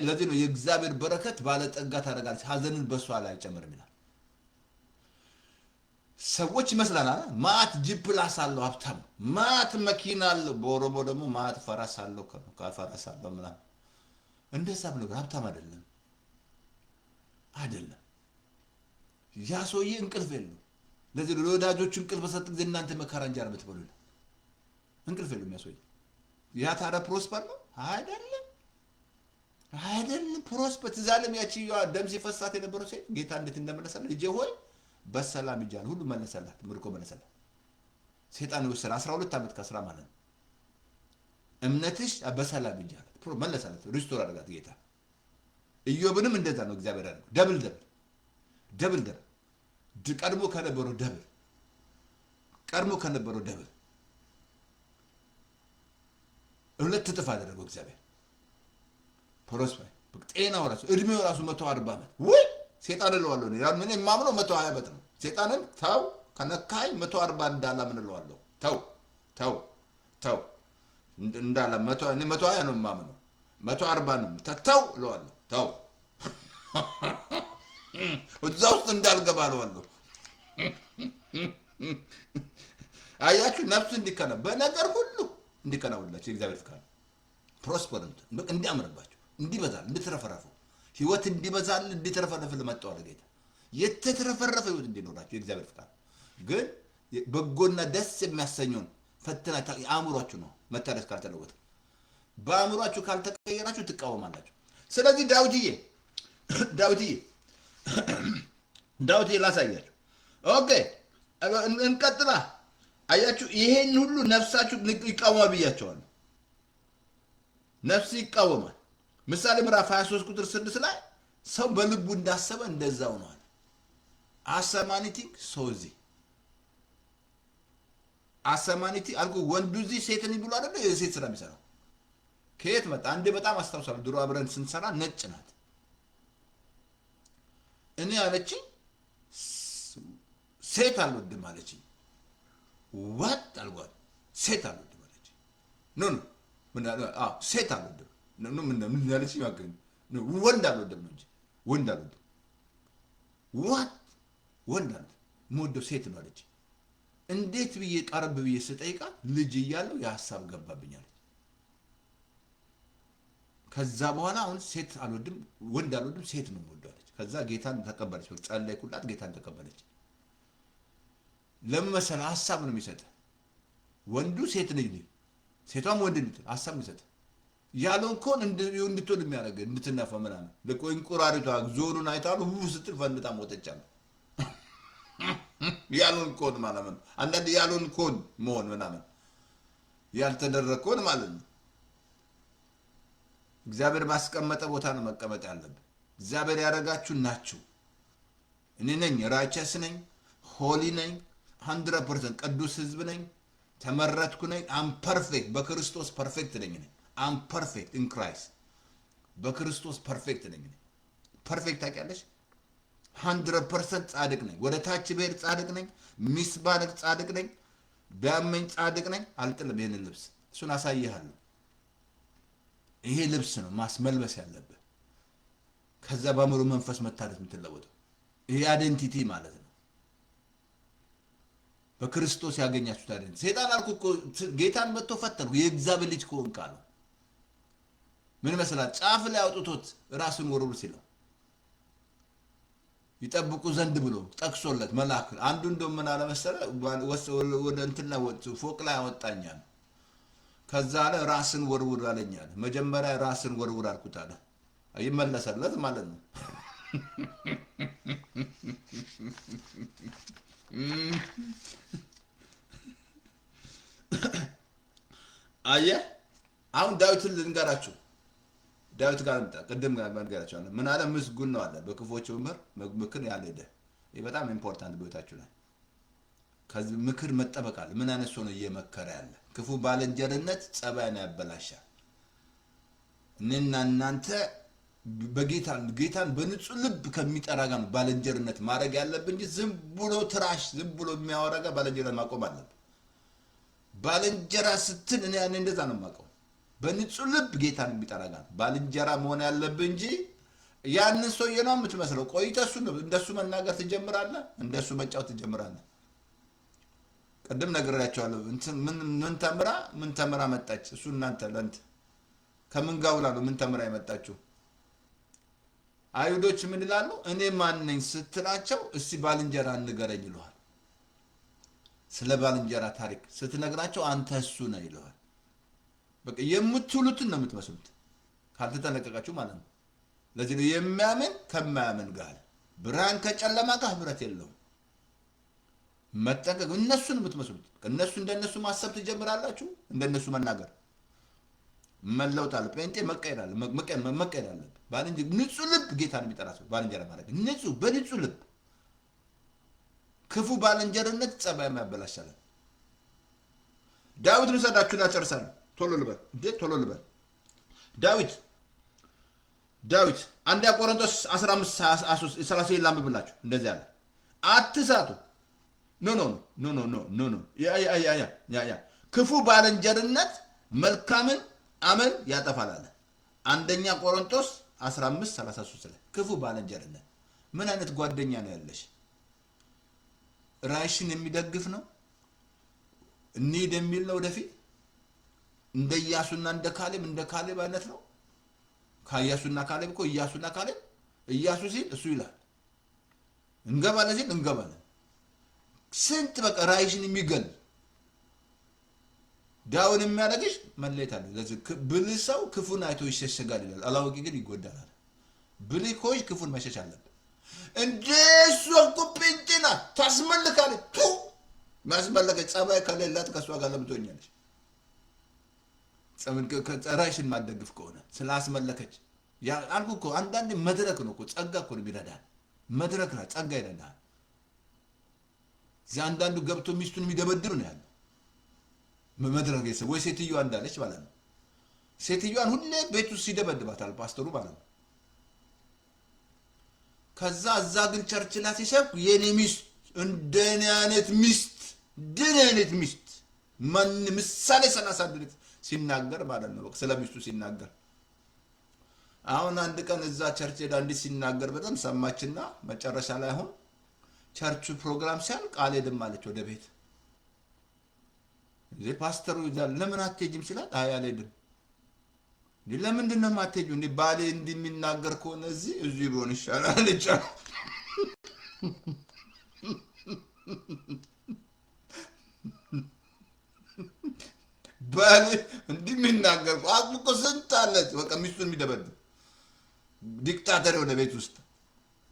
ለዚህ ነው የእግዚአብሔር በረከት ባለጠጋ ታደርጋለች፣ ሀዘንን በሷ ላይ አይጨምርም ይላል። ሰዎች ይመስላል ማት ጂፕላስ አለው ሀብታም፣ ማት መኪና አለው። በኦሮሞ ደግሞ ማት ፈረስ አለው፣ ከፈረስ አለው ምናምን። እንደዛ ብሎ ሀብታም አይደለም። ያ ሰውዬ እንቅልፍ የለው። ለዚህ ለወዳጆቹ እንቅልፍ በሰጥ ጊዜ እናንተ መከራ እንጀራ የምትበሉ ይላል። እንቅልፍ የለውም ያ ሰውዬ። ያ ታዲያ ፕሮስፐር ነው አይደለም። አይደለም ፕሮስፐር ትዛለም ያቺ ደም ሲፈሳት የነበረው ሴት ጌታ እንዴት እንደመለሰላት ልጄ ሆይ በሰላም ይጃል ሁሉ መለሰላት፣ ምርኮ መለሰላት። ሴጣን ይወሰደ 12 ዓመት ከስራ ማለት ነው። እምነትሽ በሰላም ይጃል መለሰላት፣ ሪስቶር አደረጋት ጌታ። ኢዮብንም እንደዛ ነው እግዚአብሔር ያደረገው። ደብል ደብል ደብል ደብል ቀድሞ ከነበረው ደብል ቀድሞ ከነበረው ደብል ሁለት እጥፍ አደረገው እግዚአብሔር። ፕሮስፐር ጤናው ራሱ እድሜው ራሱ 140 ዓመት ወይ ሴጣን እለዋለሁ ነው ያን ምን የማምነው 120 ዓመት ነው። ሴጣንን ተው ከነካኝ 140 እንዳላ ምን እለዋለሁ። ተው ተው ተው እንዳላ 120 ነው የማምነው 140 ነው ተው እለዋለሁ። ተው እዛ ውስጥ እንዳልገባ እለዋለሁ። አያችሁ ነፍስ እንዲከና በነገር ሁሉ እንዲከናውላችሁ የእግዚአብሔር ፍቃድ ፕሮስፐር እንዲያምርባችሁ እንዲበዛል እንድትረፈረፉ ህይወት እንዲበዛል እንድትረፈረፍ ለመጣው ጌታ የተትረፈረፈ ህይወት እንዲኖራችሁ የእግዚአብሔር ፍቃድ ግን በጎና ደስ የሚያሰኘውን ፈተና አእምሯችሁ ነው መታደስ ካልተለወጠ በአእምሯችሁ ካልተቀየራችሁ ትቃወማላችሁ። ስለዚህ ዳዊት ላሳያችሁ። ኦኬ እንቀጥላ። አያችሁ ይሄን ሁሉ ነፍሳችሁ ይቃወማል ብያቸዋለሁ። ነፍስ ይቃወማል። ምሳሌ ምዕራፍ 23 ቁጥር 6 ላይ ሰው በልቡ እንዳሰበ እንደዛው ነው አለ። አሰማኒቲ ሶዚ አሰማኒቲ አልኩ። ወንዱ እዚህ ሴትን ይብሉ አይደለ? የሴት ስራ የሚሰራው ከየት መጣ? አንዴ በጣም አስታውሳለሁ። ድሮ አብረን ስንሰራ ነጭ ናት። እኔ አለችኝ ሴት አልወድም አለችኝ። ወጥ አልጓል ሴት አልወድም አለችኝ። ኖ ምን ሴት አልወድም ምን ያለችኝ ያገኝ ወንድ አልወድም ነው እንጂ ወንድ አልወድም ወንድ አልወድም የምወደው ሴት ነው አለችኝ። እንዴት ብዬ ቀረብ ብዬ ስጠይቃት ልጅ እያለሁ የሀሳብ ገባብኝ አለች። ከዛ በኋላ አሁን ሴት አልወድም ወንድ አልወድም ሴት ነው የምወደው አለች። ከዛ ጌታን ተቀበለች። ጸለይኩላት፣ ጌታን ተቀበለች። ለምን መሰለህ? ሀሳብ ነው የሚሰጥህ። ወንዱ ሴት ልጅ ነው፣ ሴቷም ወንድ ልጅ ሀሳብ ነው የሚሰጥህ። ያለውን ኮን እንድትወድ የሚያደርግህ እንድትነፋ ምናምን ልክ እንቁራሪቷ ዞኑን አይታሉ ስትል ፈንድታ ሞተች አለ። ያለውን ኮን ማለት ነው። አንዳንድ ያለውን ኮን መሆን ምናምን ያልተደረገ ኮን ማለት ነው። እግዚአብሔር ባስቀመጠ ቦታ ነው መቀመጥ ያለብህ። እግዚአብሔር ያደረጋችሁ ናችሁ። እኔ ነኝ ራይቸስ ነኝ፣ ሆሊ ነኝ፣ 100% ቅዱስ ህዝብ ነኝ፣ ተመረጥኩ ነኝ። አም ፐርፌክት በክርስቶስ ፐርፌክት ነኝ። አም ፐርፌክት ኢን ክራይስት በክርስቶስ ፐርፌክት ነኝ። ፐርፌክት ታውቂያለሽ? 100% ጻድቅ ነኝ። ወደ ታች ብሄድ ጻድቅ ነኝ፣ ሚስ ባለቅ ጻድቅ ነኝ፣ ቢያመኝ ጻድቅ ነኝ። አልጥልም። ይህንን ልብስ እሱን አሳይሃለሁ። ይሄ ልብስ ነው ማስመልበስ ያለብህ። ከዛ በአእምሮ መንፈስ መታደስ የምትለወጠው ይሄ አይደንቲቲ ማለት ነው። በክርስቶስ ያገኛችሁት አይደንቲቲ። ሰይጣን አልኩ እኮ ጌታን መጥቶ ፈተንኩ የእግዚአብሔር ልጅ ከሆንክ አለው። ምን መስላት ጫፍ ላይ አውጥቶት ራሱን ወርውር ሲለው ይጠብቁ ዘንድ ብሎ ጠቅሶለት መልአክ አንዱ እንደው ምን አለ መሰለህ ወደ እንትና ፎቅ ላይ አወጣኛል። ከዛ አለ ራስን ወርውር አለኛል። መጀመሪያ ራስን ወርውር አልኩት አለ። ይመለሰለት ማለት ነው። አየህ አሁን ዳዊትን ልንገራችሁ። ዳዊት ጋር መጣ ቅድም ጋር መንገራችሁ አለ። ምን አለ? ምስጉን ነው አለ በክፎች ምክር ያልሄደ። ይሄ በጣም ኢምፖርታንት ቦታችሁ ላይ ከዚህ ምክር መጠበቅ አለ። ምን አይነት ሰው ነው እየመከረ ያለ? ክፉ ባልንጀርነት ጸባይን ያበላሻል። እኔና እናንተ ጌታን በንጹህ ልብ ከሚጠራ ጋር ነው ባልንጀርነት ማድረግ ያለብን እንጂ ዝም ብሎ ትራሽ ዝም ብሎ የሚያወራ ጋር ባልንጀርነት ማቆም አለብን። ባልንጀራ ስትል እኔ እንደዛ ነው የማውቀው። በንጹህ ልብ ጌታን የሚጠራ ጋር ባልንጀራ መሆን ያለብን እንጂ ያንን ሰውዬ ነው የምትመስለው። ቆይተህ እሱ እንደሱ መናገር ትጀምራለህ፣ እንደሱ መጫወት ትጀምራለህ። ቅድም ነግሬያቸዋለሁ። ምን ተምራ መጣች? እሱ እናንተ ለንት ከምን ጋር ውላ ነው ምን ተምራ የመጣችሁ? አይሁዶች ምን ይላሉ? እኔ ማን ነኝ ስትላቸው እስቲ ባልንጀራ ንገረኝ ይለዋል። ስለ ባልንጀራ ታሪክ ስትነግራቸው አንተ እሱ ነህ ይለዋል። በቃ የምትሉትን ነው የምትመስሉት። ካልተጠነቀቃችሁ ማለት ነው። ለዚህ ነው የሚያምን ከማያምን ጋር ብርሃን ከጨለማ ጋር ህብረት የለውም። መጠንቀቅ እነሱን የምትመስሉት እነሱ እንደነሱ ማሰብ ትጀምራላችሁ። እንደነሱ መናገር መለውጥ አለ። ጴንጤ መቀየር አለ። መቀየር አለ። ባልንጀራ ንጹህ ልብ ጌታን የሚጠራ ሰው ባልንጀራ ማለት ንጹህ በንጹህ ልብ ክፉ ባልንጀርነት ጸባይ ያበላሻል። ዳዊት ልሰዳችሁና ጨርሳለሁ። ቶሎ ልበል ዳዊት አንደኛ ቆሮንቶስ 15:30 ላንብብላችሁ። እንደዚህ አለ፣ አትሳቱ። ኖ ያ ክፉ ባልንጀርነት መልካምን አመል ያጠፋል አለ። አንደኛ ቆሮንቶስ 15:33 ላይ ክፉ ባልንጀርነት። ምን አይነት ጓደኛ ነው ያለሽ? ራይሽን የሚደግፍ ነው እንሂድ የሚል ነው ወደፊት እንደ ኢያሱና እንደ ካሌብ አይነት ነው። ከኢያሱና ካሌብ እኮ ኢያሱና ካሌብ ኢያሱ ሲል እሱ ይላል እንገባለን ሲል እንገባለን። ስንት በቃ ራይሽን የሚገል ዳውን የሚያደርግሽ መለየት አለ። ለዚህ ብልህ ሰው ክፉን አይቶ ይሸሸጋል ይላል፣ አላዋቂ ግን ይጎዳል። ብልህ ከሆንሽ ክፉን መሸሽ አለበት። እንደሱ እኮ ጴንጤና ታስመልካለች ቱ ማስመለከች ጸባይ ከሌላት ከእሷ ጋር ለምትሆኛለች። ራይሽን ማደግፍ ከሆነ ስላስመለከች አልኩ እኮ አንዳንዴ መድረክ ነው እኮ ጸጋ እኮ ነው ይረዳል። መድረክ ላይ ጸጋ ይረዳል። እዚህ አንዳንዱ ገብቶ ሚስቱን የሚደበድር ነው ያለው መድረክ የሰው ወይ ሴትዮዋ እንዳለች ማለት ነው። ሴትዮዋን ሁሌ ቤት ውስጥ ሲደበድባታል ፓስተሩ ማለት ነው። ከዛ እዛ ግን ቸርች ላይ ሲሰብክ የኔ ሚስት እንደኔ አይነት ሚስት ማን ምሳሌ 30 ድረስ ሲናገር ማለት ነው። ስለ ሚስቱ ሲናገር አሁን አንድ ቀን እዛ ቸርች ሄዳ እንዲህ ሲናገር በጣም ሰማችና መጨረሻ ላይ አሁን ቸርቹ ፕሮግራም ሲያልቅ አልሄድም አለች ወደ ቤት። እዚህ ፓስተሩ ይላል ለምን አትሄጂም ሲላት አይ አልሄድም። ለምንድን ነው የማትሄጂው? እንዴ ባሌ እንደሚናገር ከሆነ እዚህ ቢሆን ይሻላል አለች። ባሌ እንደሚናገር አጥብቆ ስንት አለች በቃ ሚስቱን የሚደበድብ ዲክታተር ወደ ቤት ውስጥ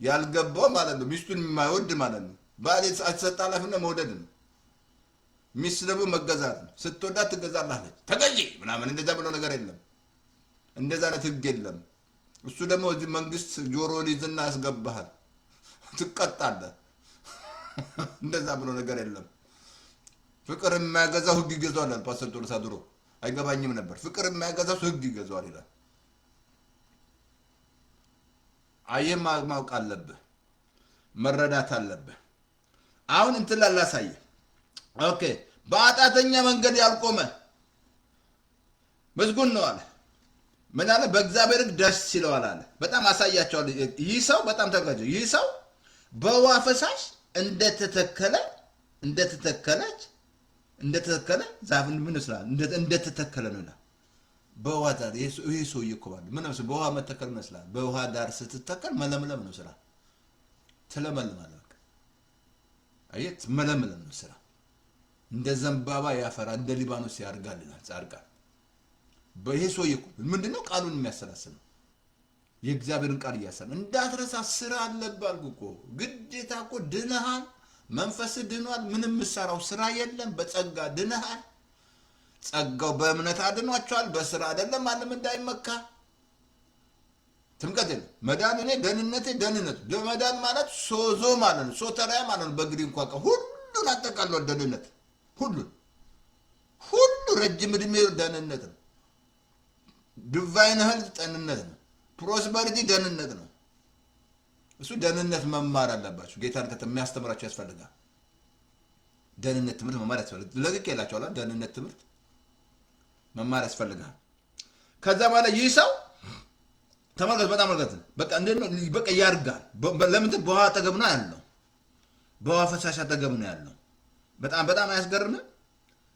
ያልገባው ማለት ነው። ሚስቱን የማይወድ ማለት ነው። ባሌ አትሰጣላፍና መውደድ ነው። ሚስት ደግሞ መገዛት ነው። ስትወዳት ትገዛላለች። ተገዢ ምናምን እንደዛ ብሎ ነገር የለም። እንደዛ አይነት ህግ የለም። እሱ ደግሞ እዚህ መንግስት ጆሮ ሊዝና ያስገባሃል፣ ትቀጣለህ። እንደዛ ብሎ ነገር የለም። ፍቅር የማያገዛው ህግ ይገዛዋል። ፓስተር ቶሎሳ ድሮ አይገባኝም ነበር። ፍቅር የማያገዛው ህግ ይገዛዋል ይላል። አየህ ማወቅ አለብህ፣ መረዳት አለብህ። አሁን እንትን ላሳየህ። ኦኬ በኃጢአተኛ መንገድ ያልቆመ ምስጉን ነው አለ። ምን አለ? በእግዚአብሔር ደስ ይለዋል አለ። በጣም አሳያቸዋለሁ። ይህ ሰው በጣም ተጋጀ። ይህ ሰው በውሃ ፈሳሽ እንደተተከለ ዛፍ ምን ይመስላል? እንደተተከለ ነው ይላል። በውሃ ዳር ይሄ ሰውዬ እኮ ባለ ምን ነው በውሃ መተከል ይመስላል። በውሃ ዳር ስትተከል መለምለም ነው ስራ። ትለመልማለህ። በቃ አየት መለምለም ነው ስራ። እንደ ዘንባባ ያፈራ እንደ ሊባኖስ ያርጋል ይላል ጻድቃን። በይሄ ሰውዬ እኮ ምንድነው ቃሉን የሚያሰላስል ነው። የእግዚአብሔርን ቃል እያሰለ እንዳትረሳ ስራ አለብህ አልኩ እኮ። ግዴታ እኮ ድነሃል። መንፈስ ድኗል። ምንም የምትሰራው ስራ የለም። በጸጋ ድነሃል። ጸጋው በእምነት አድኗቸዋል። በስራ አይደለም። ማንም እንዳይመካ ትምቀት የለም። መዳን እኔ ደህንነት መዳን ማለት ሶዞ ማለት ነው። ሶተሪያ ማለት ነው። በግሪክ ቋንቋ ሁሉን አጠቃሏል። ደህንነት ሁሉ ረጅም ዕድሜ ደህንነት ነው። ዲቫይን ሄልዝ ጤንነት ነው። ፕሮስፐሪቲ ደህንነት ነው። እሱ ደህንነት መማር አለባችሁ። ጌታን የሚያስተምራችሁ ያስፈልጋል። ደህንነት ትምህርት መማር ያስፈልጋል። ለቅቄ እላችኋለሁ። ደህንነት ትምህርት መማር ያስፈልጋል። ከዛ በኋላ ይህ ሰው ተመልከት፣ በጣም መልከት በቃ እንዴት ነው? በቃ ያርጋል። ለምን? በውሃ አጠገብ ነው ያለው። በውሃ ፈሳሽ አጠገብ ነው ያለው። በጣም አያስገርምም?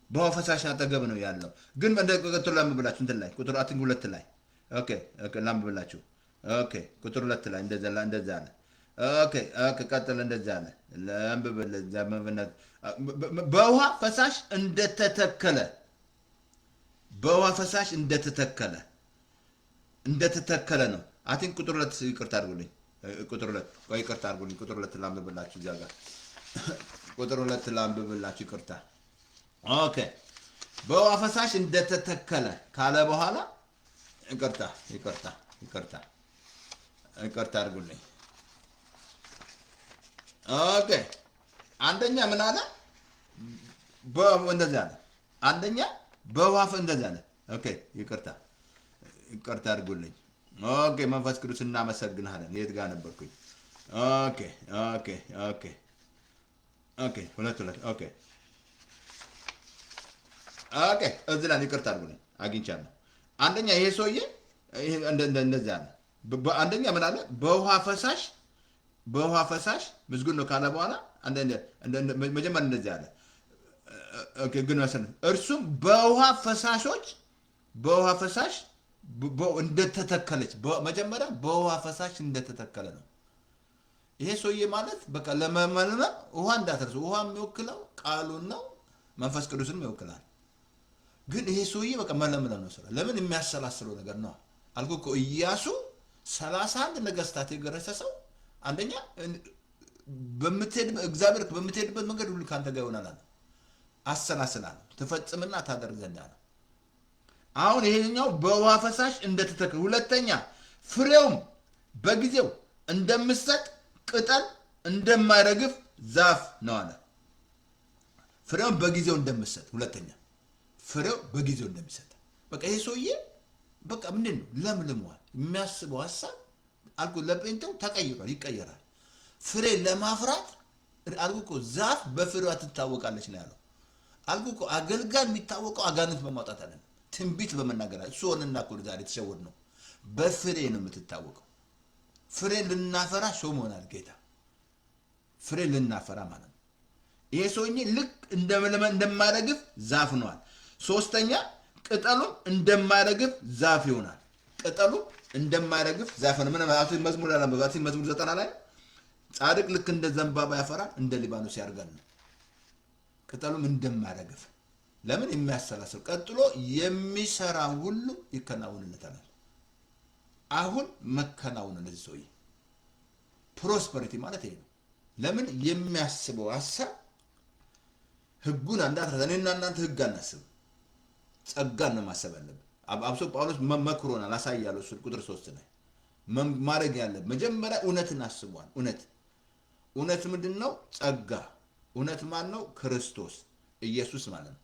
በውሃ ፈሳሽ አጠገብ ነው ያለው። ግን እንደ ቁጥር ላምብላችሁ እንትን ላይ ቁጥር 2 ላይ ኦኬ ላምብላችሁ። ኦኬ ቁጥር 2 ላይ እንደዛ አለ። ኦኬ ቀጥል። እንደዛ አለ። ላምብልህ በውሃ ፈሳሽ እንደተተከለ እንደተተከለ ነው። አቲን ቁጥር 2 ይቅርታ አድርጉልኝ። ቁጥር 2 ቆይ ይቅርታ አድርጉልኝ። ቁጥር 2 ላንብብላችሁ እዚያ ጋር ቁጥር 2 ላንብብላችሁ ይቅርታ። ኦኬ በውሃ ፈሳሽ እንደተተከለ ካለ በኋላ ይቅርታ አድርጉልኝ። ኦኬ አንደኛ ምን አለ? እንደዚህ አለ። አንደኛ በውሃ እንደዚህ አለ። ኦኬ ይቅርታ አድርጉልኝ። ኦኬ መንፈስ ቅዱስ እናመሰግናለን። የት ጋር ነበርኩኝ? ኦኬ ሁለት እዚህ ላይ ይቅርታ አድርጉልኝ አግኝቻለሁ። አንደኛ ይሄ ሰውዬ እንደዚህ አለ። አንደኛ ምን አለ? በውሃ ፈሳሽ ምስጉን ነው ካለ በኋላ መጀመሪያ እንደዚህ አለ። ኦኬ ግን እርሱም በውሃ ፈሳሽ እንደተተከለች መጀመሪያ በውሃ ፈሳሽ እንደተተከለ ነው። ይሄ ሰውዬ ማለት በቃ ለመመልመል ውሃ እንዳትረሱ። ውሃ የሚወክለው ቃሉን ነው፣ መንፈስ ቅዱስንም ይወክላል። ግን ይሄ ሰውዬ በቃ መለምለም ነው ስራ። ለምን? የሚያሰላስለው ነገር ነው አልኩህ እኮ። ኢያሱ 31 ነገስታት የገረሰሰው አንደኛ እግዚአብሔር በምትሄድበት መንገድ ሁሉ ካንተ ጋር ይሆናል አለ። አሰላስላለሁ ትፈጽምና ታደርግ ዘንድ አለ። አሁን ይሄኛው በውሃ ፈሳሽ እንደተተከለ፣ ሁለተኛ ፍሬውም በጊዜው እንደምሰጥ ቅጠል እንደማይረግፍ ዛፍ ነው አለ። ፍሬውም በጊዜው እንደምሰጥ፣ ሁለተኛ ፍሬው በጊዜው እንደሚሰጥ። በቃ ይሄ ሰውዬ በቃ ምንድን ነው ለምልሟል። የሚያስበው ሀሳብ አልኩ ለጴንጤው ተቀይሯል፣ ይቀየራል። ፍሬ ለማፍራት አልኩ እኮ ዛፍ በፍሬዋ ትታወቃለች ነው ያለው። አልኩ እኮ አገልጋይ የሚታወቀው አጋንንት በማውጣት አለ፣ ትንቢት በመናገር እሱ ሆነና እኮ ዛሬ ተሸወድ ነው። በፍሬ ነው የምትታወቀው። ፍሬ ልናፈራ ሾም ሆናል ጌታ። ፍሬ ልናፈራ ማለት ነው። ይሄ ሰውዬ ልክ እንደማይረግፍ ዛፍ ነዋል። ሶስተኛ ቅጠሉም እንደማይረግፍ ዛፍ ይሆናል። ቅጠሉ እንደማይረግፍ ዛፍ ነው። ምን መዝሙር ያለበት መዝሙር 90 ላይ ጻድቅ ልክ እንደ ዘንባባ ያፈራል፣ እንደ ሊባኖስ ያርጋል ነው። ቅጠሉም እንደማይረግፍ ለምን? የሚያሰላስል ቀጥሎ የሚሰራ ሁሉ ይከናወንለታል። አሁን መከናወን ለዚህ ሰውዬ ፕሮስፐሪቲ ማለት ይሄ ነው። ለምን? የሚያስበው ሀሳብ ህጉን እንዳትረሳ። እኔና እናንተ ህግ አናስብ፣ ጸጋን ነው ማሰብ ያለብን። አብሶ ጳውሎስ መክሮናል፣ አሳያለሁ። እሱ ቁጥር 3 ላይ ማድረግ ያለብን መጀመሪያ እውነትን አስቧል። እውነት ምንድን ነው? ጸጋ። እውነት ማን ነው? ክርስቶስ ኢየሱስ ማለት ነው፣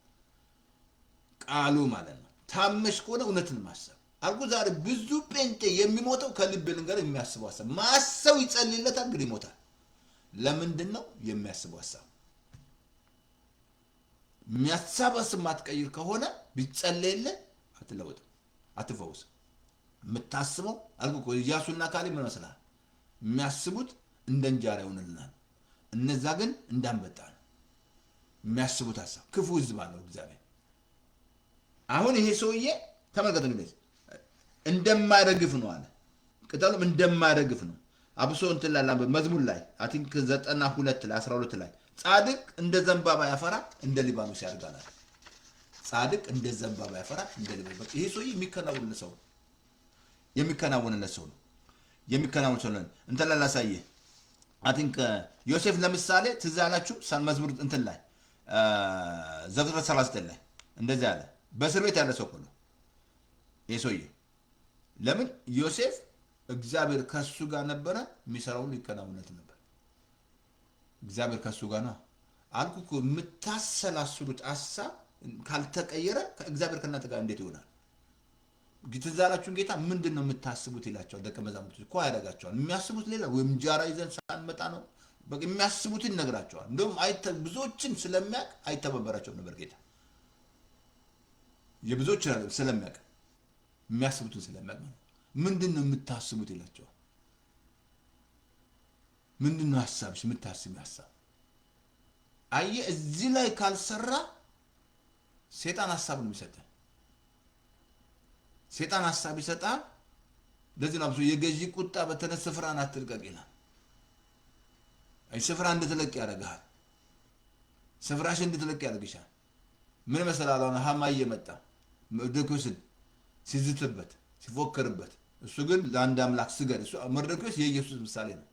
ቃሉ ማለት ነው። ታመሽ ከሆነ እውነትን ማሰብ አልኩ። ዛሬ ብዙ ጴንጤ የሚሞተው ከልብ ልንገር የሚያስበው ሀሳብ ማሰው ይጸልይለታል፣ ግን ይሞታል። ለምንድን ነው? የሚያስበው ሀሳብ የሚያሳበስም ማትቀይር ከሆነ ቢጸለይልህ አትለወጥም፣ አትፈውስም። የምታስበው አልኩ እኮ ኢያሱና ካሌብ ምን መስላል? የሚያስቡት እንደ እንጀራ ይሆንልናል፣ እነዛ ግን እንዳንበጣ ነው የሚያስቡት ሀሳብ። ክፉ ህዝብ አለው እግዚአብሔር። አሁን ይሄ ሰውዬ ተመልከቱ እንግዲህ እንደማይረግፍ ነው አለ። ቅጠሉም እንደማይረግፍ ነው። አብሶ እንትን ላይ መዝሙር ላይ አይ ቲንክ 92 ላይ 12 ላይ ጻድቅ እንደ ዘንባባ ያፈራ እንደ ሊባኖስ ያድጋል። ጻድቅ እንደ ዘንባባ ያፈራ እንደ ሊባኖስ። ይሄ ሰውዬ የሚከናወንለት ሰው ነው። የሚከናወን ሰው ነው። እንትን ላይ ላሳየህ። አይ ቲንክ ዮሴፍ ለምሳሌ ትዝ አላችሁ መዝሙር እንትን ላይ ዘፍጥረት 39 ላይ እንደዚህ አለ። በእስር ቤት ያለ ሰው እኮ ነው ይሄ ሰውዬ። ለምን? ዮሴፍ እግዚአብሔር ከሱ ጋር ነበረ፣ የሚሰራውን ይከናወንለት ነበር። እግዚአብሔር ከሱ ጋር ነው አልኩ እኮ። የምታሰላስሉት ሀሳብ ካልተቀየረ እግዚአብሔር ከእናንተ ጋር እንዴት ይሆናል? ትዝ አላችሁን? ጌታ ምንድን ነው የምታስቡት ይላቸዋል ደቀ መዛሙርቱ እኮ ያደርጋቸዋል። የሚያስቡት ሌላ ወይም እንጀራ ይዘን ሳንመጣ ነው። በቃ የሚያስቡትን ይነግራቸዋል። እንደውም ብዙዎችን ስለሚያውቅ አይተባበራቸውም ነበር ጌታ። የብዙዎች ስለሚያውቅ የሚያስቡትን ስለሚያውቅ ነው። ምንድን ነው የምታስቡት ይላቸዋል። ምንድን ነው ሀሳብሽ? የምታስቢ ሀሳብ አየህ። እዚህ ላይ ካልሰራ ሴጣን ሀሳብ ነው የሚሰጠን። ሴጣን ሀሳብ ይሰጣል። ለዚህ ነው ብዙ የገዢ ቁጣ በተነሳ ስፍራን አትልቀቅ ይላል። አይ ስፍራ እንድትለቅ ያደርግሃል። ስፍራሽ እንድትለቅ ያደርግሻል። ምን መሰላል? አሁን ሐማ እየመጣ መርዶክዮስን ሲዝትበት ሲፎክርበት እሱ ግን ለአንድ አምላክ ስገድ። እሱ መርዶክዮስ የኢየሱስ ምሳሌ ነው።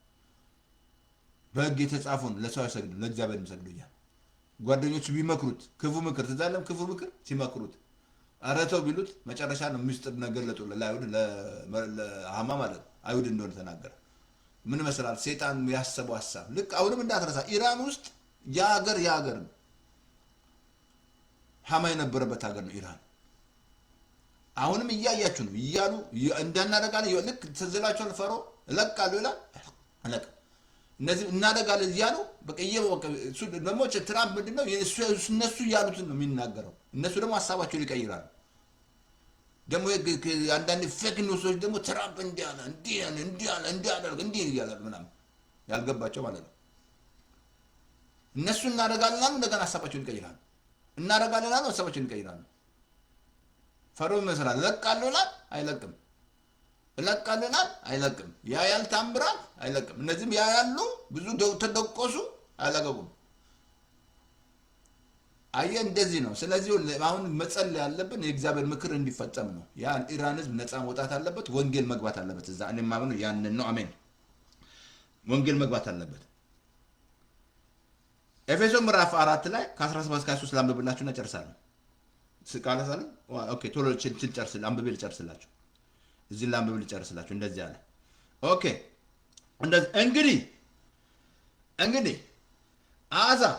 በሕግ የተጻፈውን ለሰው አይሰግድም ለእግዚአብሔር የሚሰግዱ እያለ ጓደኞቹ ቢመክሩት ክፉ ምክር ትዛለም ክፉ ምክር ሲመክሩት አረተው ቢሉት መጨረሻ ነው ምስጢር ነገር ለአይሁድ ለሐማ ማለት አይሁድ እንደሆነ ተናገረ። ምን መስላል ሰይጣን ያሰበው ሐሳብ ልክ አሁንም እንዳትረሳ ኢራን ውስጥ የሀገር ነው ሐማ የነበረበት ሀገር ነው ኢራን። አሁንም እያያችሁ ነው እያሉ እንዳናደርጋለን ልክ ትዝላችኋል። ፈሮ እለቃለሁ ይላል አለቀ። እነዚህ እናደርጋለን እያሉ በቃ እሱ ደግሞ ትራምፕ ምንድነው እነሱ ያሉትን ነው የሚናገረው። እነሱ ደግሞ ሐሳባቸውን ይቀይራሉ። ደግሞ አንዳንድ ፌክ ኒውሶች ደግሞ ትራምፕ እንዲያደርግ እያሉ ምናምን ያልገባቸው ማለት ነው። እነሱ እናደርጋለን አሉ፣ እንደገና ሐሳባቸውን ይቀይራሉ። እናደርጋለን አሉ፣ ሐሳባቸውን ይቀይራሉ። ፈርዖን መስራት እለቃለሁ ይላል አይለቅም፣ እለቃለሁ ይላል አይለቅም፣ ያያል ታምራት አይለቅም። እነዚህም ያያሉ ብዙ ተደቆሱ አይለቀቁም። አየህ እንደዚህ ነው። ስለዚህ አሁን መጸለይ ያለብን የእግዚአብሔር ምክር እንዲፈጸም ነው። ያ ኢራን ህዝብ ነፃ መውጣት አለበት፣ ወንጌል መግባት አለበት። እዛ እኔ ማምነው ያንን ነው። አሜን። ወንጌል መግባት አለበት። ኤፌሶን ምዕራፍ 4 ላይ ከ17 እስከ 23 ላንብብላችሁና ጨርሳለሁ። ስቃላሳለ ኦኬ ቶሎ ጨርስ አንብቤ ልጨርስላችሁ። እዚህ ላንብብ ልጨርስላችሁ። እንደዚህ አለ። ኦኬ እንደዚህ እንግዲህ አሕዛብ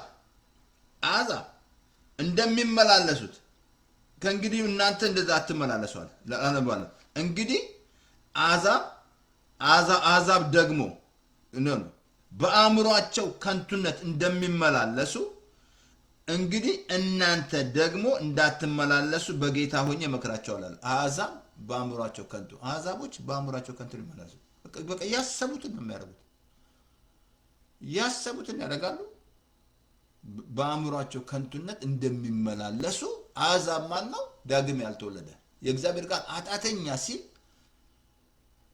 እንደሚመላለሱት ከእንግዲህ እናንተ እንደዛ አትመላለሷል። እንግዲህ አሕዛብ ደግሞ በአእምሯቸው ከንቱነት እንደሚመላለሱ እንግዲህ እናንተ ደግሞ እንዳትመላለሱ በጌታ ሆኜ እመክራቸዋለሁ። አሕዛብ በአእምሯቸው ከንቱ አሕዛቦች በአእምሯቸው ከንቱ ይመላለሱ። በቃ ያሰቡትን ነው የሚያደርጉት። ያሰቡትን ያደርጋሉ። በአእምሯቸው ከንቱነት እንደሚመላለሱ አሕዛብ ማን ነው? ዳግም ያልተወለደ የእግዚአብሔር ቃል ኃጢአተኛ ሲል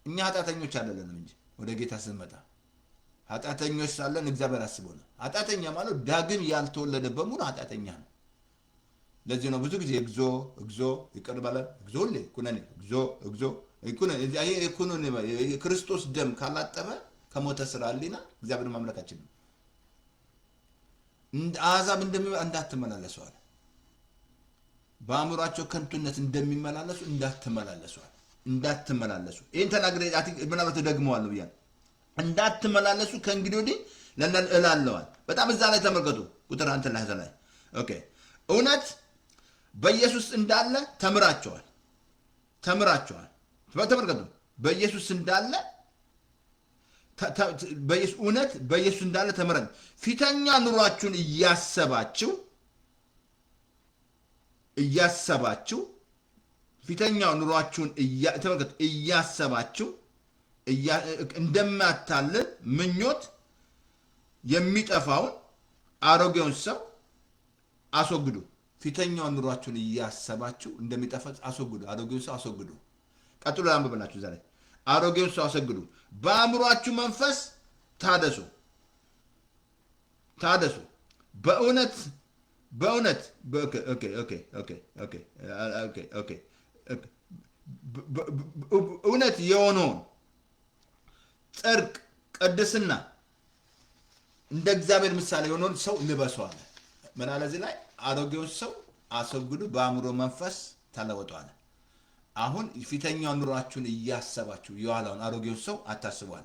እኛ ኃጢአተኞች አይደለንም እንጂ ወደ ጌታ ስንመጣ ኃጢአተኞች ሳለን እግዚአብሔር አስቦ ነው። ኃጢአተኛ ማለት ዳግም ያልተወለደ በሙሉ ኃጢአተኛ ነው። ለዚህ ነው ብዙ ጊዜ እግዚኦ ይቅር በለን እግዚኦ ሁሌ ኩነኔ እግዚኦ ኩነኔ የክርስቶስ ደም ካላጠበ ከሞተ ስራ ህሊና እግዚአብሔር ማምለካችን ነው። አሕዛብ እንዳትመላለሱ አለ። በአእምሯቸው ከንቱነት እንደሚመላለሱ እንዳትመላለሱ። ይህን ተናግሬ ምናልባት ደግመዋለሁ ብያለሁ። እንዳትመላለሱ ከእንግዲህ ወዲህ እላለዋል። በጣም እዛ ላይ ተመልከቱ። ቁጥር አንተ ላይ ኦኬ እውነት በኢየሱስ እንዳለ ተምራቸዋል። ተመልከቱ በኢየሱስ እንዳለ እውነት በኢየሱስ እንዳለ ተምረን ፊተኛ ኑሯችሁን እያሰባችሁ ፊተኛው ኑሯችሁን ተመልከቱ እያሰባችሁ እንደማታልል ምኞት የሚጠፋውን አሮጌውን ሰው አስወግዱ። ፊተኛውን ኑሯችሁን እያሰባችሁ እንደሚጠፋ አስወግዱ። አሮጌውን ሰው አስወግዱ። ቀጥሎ ላንብብላችሁ ዛሬ አሮጌውን ሰው አስወግዱ፣ በአእምሯችሁ መንፈስ ታደሱ በእውነት እውነት የሆነውን ጽድቅ፣ ቅድስና እንደ እግዚአብሔር ምሳሌ የሆነውን ሰው ልበሷል። ምን አለ እዚህ ላይ? አሮጌውን ሰው አስወግዱ፣ በአእምሮ መንፈስ ተለወጧል። አሁን ፊተኛውን ኑሯችሁን እያሰባችሁ የኋላውን አሮጌውን ሰው አታስቧል።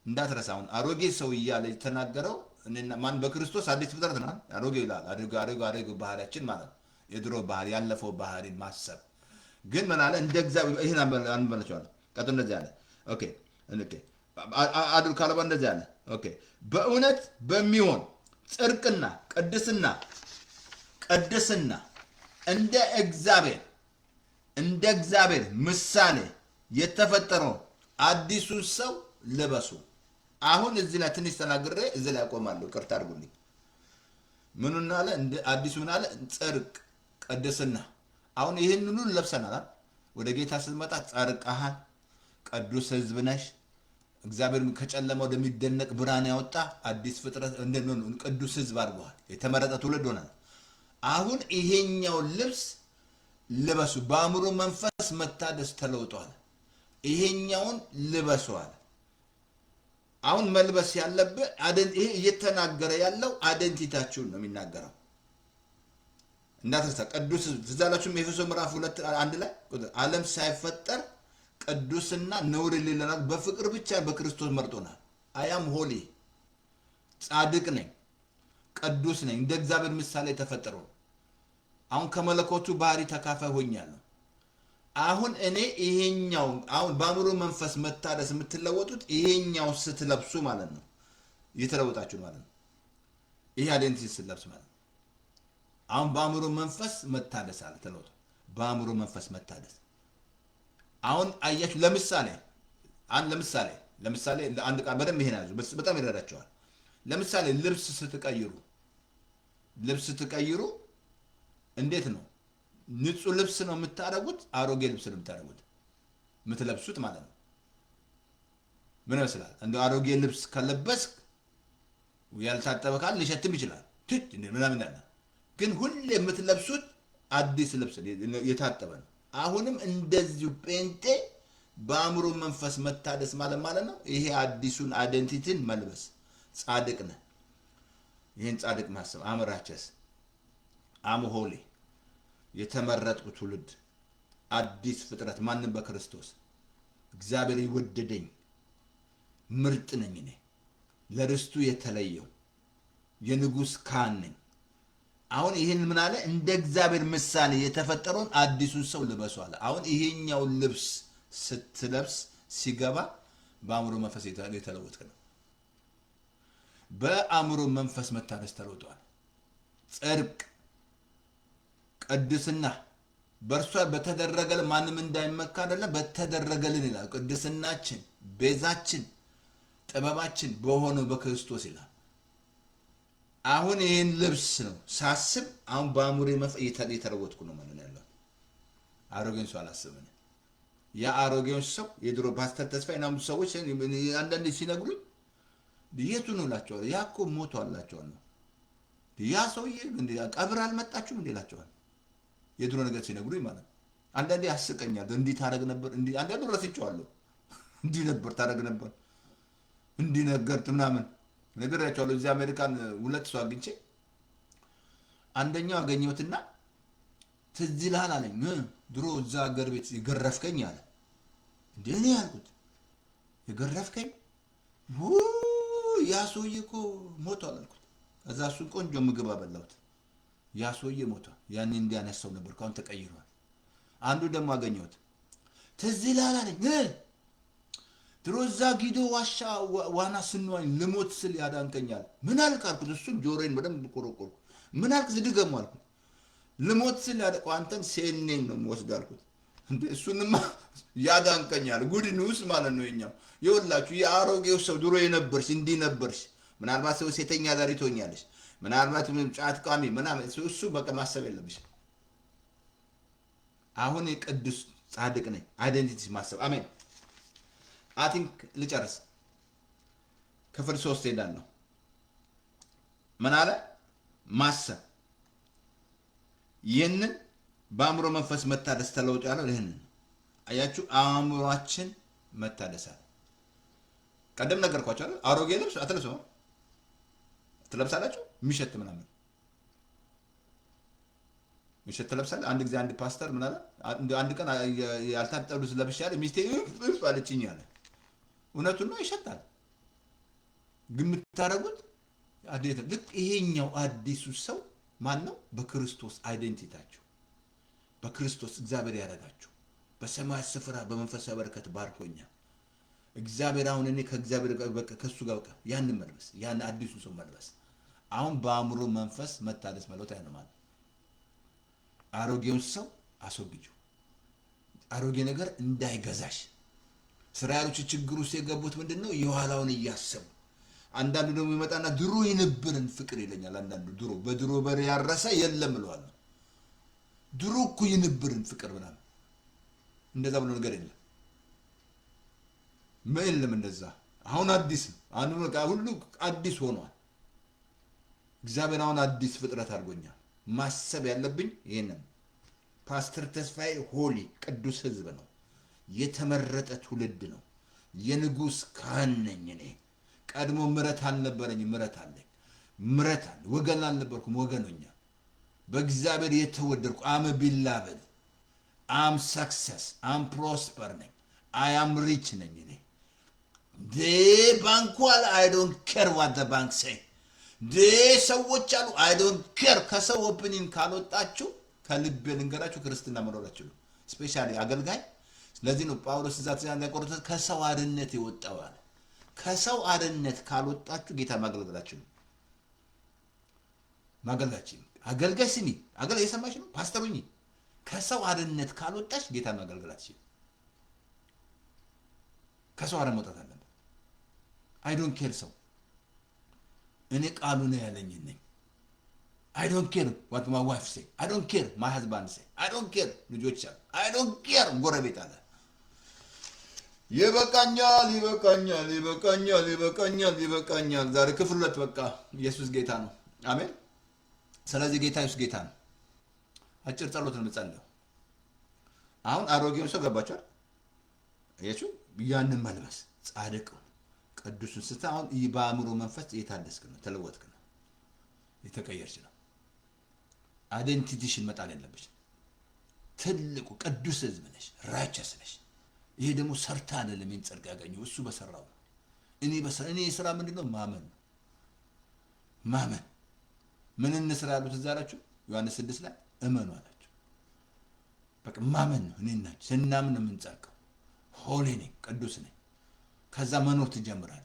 እንዳትረሳ። አሁን አሮጌ ሰው እያለ የተናገረው ማን? በክርስቶስ አዲስ ፍጥረት ነው። አሮጌ ይላል። አሮጌ ባህሪያችን ማለት የድሮ ባህሪ ያለፈው ባህሪን ማሰብ ግን ምን አለ? እንደ እግዚአብሔር ይሄን አንመለከታለን። ቀጥሎ እንደዚህ አለ። ኦኬ አድር ካለባ እንደዚህ አለ። ኦኬ በእውነት በሚሆን ጽድቅና ቅድስና እንደ እግዚአብሔር ምሳሌ የተፈጠረው አዲሱን ሰው ልበሱ። አሁን እዚህ ላይ ትንሽ ተናግሬ እዚህ ላይ አቆማለሁ። ይቅርታ አድርጉልኝ። ምኑን አለ? አዲሱን አለ ጽድቅ፣ ቅድስና። አሁን ይህን ሁሉ ለብሰናል። ወደ ጌታ ስትመጣ ጸድቀሃል፣ ቅዱስ ሕዝብ ነሽ። እግዚአብሔር ከጨለማ ወደሚደነቅ ብርሃን ያወጣ አዲስ ፍጥረት ቅዱስ ሕዝብ አድርገዋል። የተመረጠ ትውልድ ሆናል። አሁን ይሄኛው ልብስ ልበሱ። በአእምሮ መንፈስ መታደስ ተለውጧል። ይሄኛውን ልበሷል። አሁን መልበስ ያለብህ ይሄ እየተናገረ ያለው አይደንቲታችሁን ነው የሚናገረው። እንዳትረሳ ቅዱስ ትዛላችሁ ኤፌሶ ምዕራፍ 2:1 ላይ ዓለም ሳይፈጠር ቅዱስና ነውር የሌለናት በፍቅር ብቻ በክርስቶስ መርጦናል። አያም ሆሊ ጻድቅ ነኝ፣ ቅዱስ ነኝ፣ እንደ እግዚአብሔር ምሳሌ የተፈጠረው አሁን ከመለኮቱ ባህሪ ተካፋይ ሆኛለሁ። አሁን እኔ ይሄኛው አሁን በአእምሮ መንፈስ መታደስ የምትለወጡት ይሄኛው ስትለብሱ ማለት ነው። እየተለወጣችሁ ማለት ነው። ይሄ አይደንቲቲ ስትለብስ ማለት ነው። አሁን በአእምሮ መንፈስ መታደስ አለ ተለውጦ በአእምሮ መንፈስ መታደስ። አሁን አያችሁ ለምሳሌ አንድ ቃል በደንብ ይሄን ያዙ፣ በጣም ይረዳቸዋል። ለምሳሌ ልብስ ስትቀይሩ እንዴት ነው? ንጹህ ልብስ ነው የምታደርጉት? አሮጌ ልብስ ነው የምትለብሱት ማለት ነው። ምን ይመስላል? እንደ አሮጌ ልብስ ከለበስክ ያልታጠበ ካል ሊሸትም ይችላል ምናምን ያለ፣ ግን ሁሌ የምትለብሱት አዲስ ልብስ የታጠበ ነው። አሁንም እንደዚሁ ጴንጤ በአእምሮ መንፈስ መታደስ ማለት ነው። ይሄ አዲሱን አይደንቲቲን መልበስ። ጻድቅ ነህ። ይህን ጻድቅ ማሰብ አምራቸስ አምሆሌ የተመረጥኩ ትውልድ አዲስ ፍጥረት ማንም በክርስቶስ እግዚአብሔር ይወደደኝ ምርጥ ነኝ። እኔ ለርስቱ የተለየው የንጉሥ ካህን ነኝ። አሁን ይህን ምን አለ? እንደ እግዚአብሔር ምሳሌ የተፈጠረውን አዲሱን ሰው ልበሱ አለ። አሁን ይሄኛው ልብስ ስትለብስ ሲገባ በአእምሮ መንፈስ የተለወጥክ ነው። በአእምሮ መንፈስ መታደስ ተለውጧል። ጽድቅ፣ ቅድስና በእርሷ በተደረገልን ማንም እንዳይመካ አይደለም በተደረገልን ይላል። ቅድስናችን፣ ቤዛችን፣ ጥበባችን በሆነው በክርስቶስ ይላል። አሁን ይህን ልብስ ነው ሳስብ አሁን በአእምሮ የተለወጥኩ ነው ማለት ያለው። አሮጌውን ሰው አላስብም። ያ አሮጌውን ሰው የድሮ ፓስተር ተስፋዬ ምናምን ሰዎች አንዳንዴ ሲነግሩኝ የቱ ነው እላቸዋለሁ። ያ እኮ ሞቷላቸዋል ነው ያ ሰውዬ ቀብር አልመጣችሁም እንዴ እላቸዋለሁ። የድሮ ነገር ሲነግሩኝ ማለት ነው። አንዳንዴ ያስቀኛል። እንዲህ ታደርግ ነበር፣ አንዳንዱ ረስቼዋለሁ። እንዲህ ነበር ታደርግ ነበር፣ እንዲህ ነገርት ምናምን ነግሬያቸዋለሁ። እዚህ አሜሪካን 2 ሰው አግኝቼ አንደኛው አገኘሁትና ትዝ ይልሃል አለኝ። ድሮ እዛ ሀገር ቤት የገረፍከኝ አለ። እንዴ እኔ ያልኩት የገረፍከኝ ያ ሰውዬ እኮ ሞቷል አልኩት። ከዛ እሱን ቆንጆ ምግብ አበላሁት። ያ ሰውዬ ሞቷል። ያኔ እንዲያነሳው ነበር፣ ካሁን ተቀይሯል። አንዱ ደግሞ አገኘሁት። ትዝ ይልሃል አለኝ። ድሮ እዛ ጊዶ ዋሻ ዋና ስንዋኝ ልሞት ስል ያዳንከኛል። ምን አልክ አልኩት። እሱም ጆሮዬን በደንብ ቆረቆርኩ። ምን አልክ ዝድገሙ አልኩት። ልሞት ስል አንተን ሴኔን ነው የምወስድ አልኩት። እሱንማ ያዳንከኛል። ጉድ ኒውስ ማለት ነው የኛው። ይኸውላችሁ የአሮጌው ሰው ድሮ የነበርሽ እንዲህ ነበርሽ። ምናልባት ሰው ሴተኛ ዛሬ ትሆኛለሽ፣ ምናልባት ጫት ቃሚ ምናምን፣ እሱ በቃ ማሰብ የለብሽ። አሁን የቅዱስ ጻድቅ ነኝ አይደንቲቲ ማሰብ። አሜን። አቲንክ ልጨርስ። ክፍል 3 ሄዳለሁ። ምን አለ? ማሰብ። ይህንን በአእምሮ መንፈስ መታደስ ተለውጦ ያለው ይህንን አያችሁ። አእምሯችን መታደሳል። ቀደም ነገርኳችሁ አይደል? አሮጌ ልብስ አትለብሱ ትለብሳላችሁ። የሚሸት ምናምን የሚሸት ትለብሳለህ። አንድ ጊዜ አንድ ፓስተር ምን አለ? አንድ ቀን ያልታጠቡ ልብስ ለብሻለሁ ሚስቴ አለችኝ አለ። እውነቱን ነው፣ ይሸታል። ግን የምታደርጉት ልክ ይሄኛው አዲሱ ሰው ማን ነው? በክርስቶስ አይደንቲታችሁ፣ በክርስቶስ እግዚአብሔር ያደረጋችሁ በሰማያዊ ስፍራ በመንፈሳዊ በረከት ባርኮኛል። እግዚአብሔር አሁን እኔ ከእግዚአብሔር ከሱ ጋር በቃ ያን መልበስ፣ ያን አዲሱ ሰው መልበስ። አሁን በአእምሮ መንፈስ መታደስ መለወጥ ያን ማለት አሮጌውን ሰው አስወግጂው። አሮጌ ነገር እንዳይገዛሽ። እስራኤሎች ችግር ውስጥ የገቡት ምንድነው? የኋላውን እያሰቡ። አንዳንዱ ደግሞ ይመጣና ድሮ የነበረን ፍቅር ይለኛል። አንዳንዱ በድሮ በሬ ያረሰ የለም ብለዋል። ድሮ እኮ የነበረን ፍቅር ምናምን እንደዛ ብሎ ነገር የለም። ምን የለም እንደዛ። አሁን አዲስ ሁሉ አዲስ ሆኗል። እግዚአብሔር አሁን አዲስ ፍጥረት አድርጎኛል። ማሰብ ያለብኝ ይሄንን ፓስተር ተስፋዬ ሆሊ ቅዱስ ህዝብ ነው። የተመረጠ ትውልድ ነው። የንጉሥ ካህን ነኝ እኔ። ቀድሞ ምረት አልነበረኝ፣ ምረት አለኝ። ምረት አለ። ወገን አልነበርኩም፣ ወገኖኛ። በእግዚአብሔር የተወደድኩ አም ቢላበል አም ሰክሰስ አም ፕሮስፐር ነኝ። አይ አም ሪች ነኝ እኔ። ባንኩ አለ አይ ዶንት ኬር ዋት ዘ ባንክ ሴይ። ሰዎች አሉ አይ ዶንት ኬር። ከሰው ኦፒኒየን ካልወጣችሁ ከልብ ልንገራችሁ ክርስትና መኖር አትችሉም። ስፔሻሊ አገልጋይ። ስለዚህ ነው ጳውሎስ ዛት ቆሮንቶስ ከሰው አርነት የወጣው አለ። ከሰው አርነት ካልወጣችሁ ጌታ ማገልገላችሁ ማገልጋችሁ አገልጋይ ስሚ፣ አገልጋይ የሰማሽ ነው ፓስተሩኝ። ከሰው አርነት ካልወጣሽ ጌታ ማገልገላችሁ ከሰው አርነት መውጣት አለበት። አይ ዶንት ኬር ሰው እኔ ቃሉ ነው ያለኝ ነኝ። I don't care what my wife say. I don't care my husband say. I don't care ልጆች አሉ። I don't care ጎረቤት አለ። ይበቃኛል ይበቃኛል ይበቃኛል ይበቃኛል ይበቃኛል። ዛሬ ክፍል 2 በቃ ኢየሱስ ጌታ ነው። አሜን። ስለዚህ ጌታ ኢየሱስ ጌታ ነው። አጭር ጸሎት ነው የምጸልየው። አሁን አሮጌውን ሰው ገባችኋል? አያችሁ? ያንን መልበስ ጻድቅ ቅዱስን ስታ አሁን በአእምሮ መንፈስ የታደስክ ነው፣ ተለወጥክ ነው፣ የተቀየርሽ ነው። አይደንቲቲሽን መጣል ያለብሽ ትልቁ ቅዱስ ህዝብ ነሽ፣ ራቸስ ነሽ። ይሄ ደግሞ ሰርታ አይደለም ጽድቅ ያገኘው እሱ በሰራው ነው። እኔ ስራ ምንድነው? ማመን ነው። ማመን ምን እንስራ ያሉት እዛ አላችሁ ዮሐንስ 6 ላይ እመኑ አላችሁ። በቃ ማመን ነው። እኔና ስናምን ነው የምንጸድቀው። ሆሊ ነኝ፣ ቅዱስ ነኝ። ከዛ መኖር ትጀምራለህ።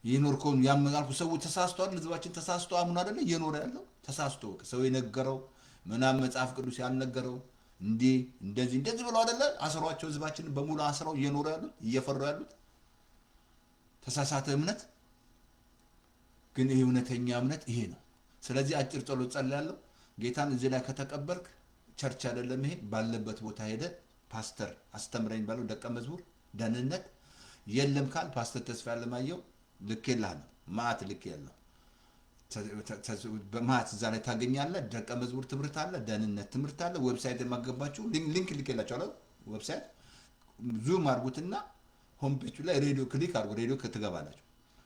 የኖርከውን ያመናልኩ ሰው ተሳስቷል። ህዝባችን ተሳስቶ አምኖ አይደለ እየኖረ ያለው ተሳስቶ ሰው የነገረው ምናምን መጽሐፍ ቅዱስ ያልነገረው እንደዚህ ብለው አይደለ አስሯቸው ህዝባችን በሙሉ አስረው እየኖረ ያሉት እየፈሩ ያሉት ተሳሳተ እምነት። ግን ይሄ እውነተኛ እምነት ይሄ ነው። ስለዚህ አጭር ጸሎት ጸልያለሁ። ጌታን እዚህ ላይ ከተቀበልክ ቸርች አይደለም ይሄ ባለበት ቦታ ሄደ ፓስተር አስተምረኝ ባለው ደቀ መዝሙር ደህንነት የለም ካል ፓስተር ተስፋ ያለማየው ልኬልሃለሁ። ማት ልኬልሃለሁ። በማት እዛ ላይ ታገኛለህ። ደቀ መዝሙር ትምህርት አለ፣ ደህንነት ትምህርት አለ። ዌብሳይት የማገባችሁ ሊንክ ልኬላችኋለሁ። ዌብሳይት ዙም አድርጉትና ሆም ፔጁ ላይ ሬዲዮ ክሊክ አድርጉ። ሬዲዮ ከተገባላችሁ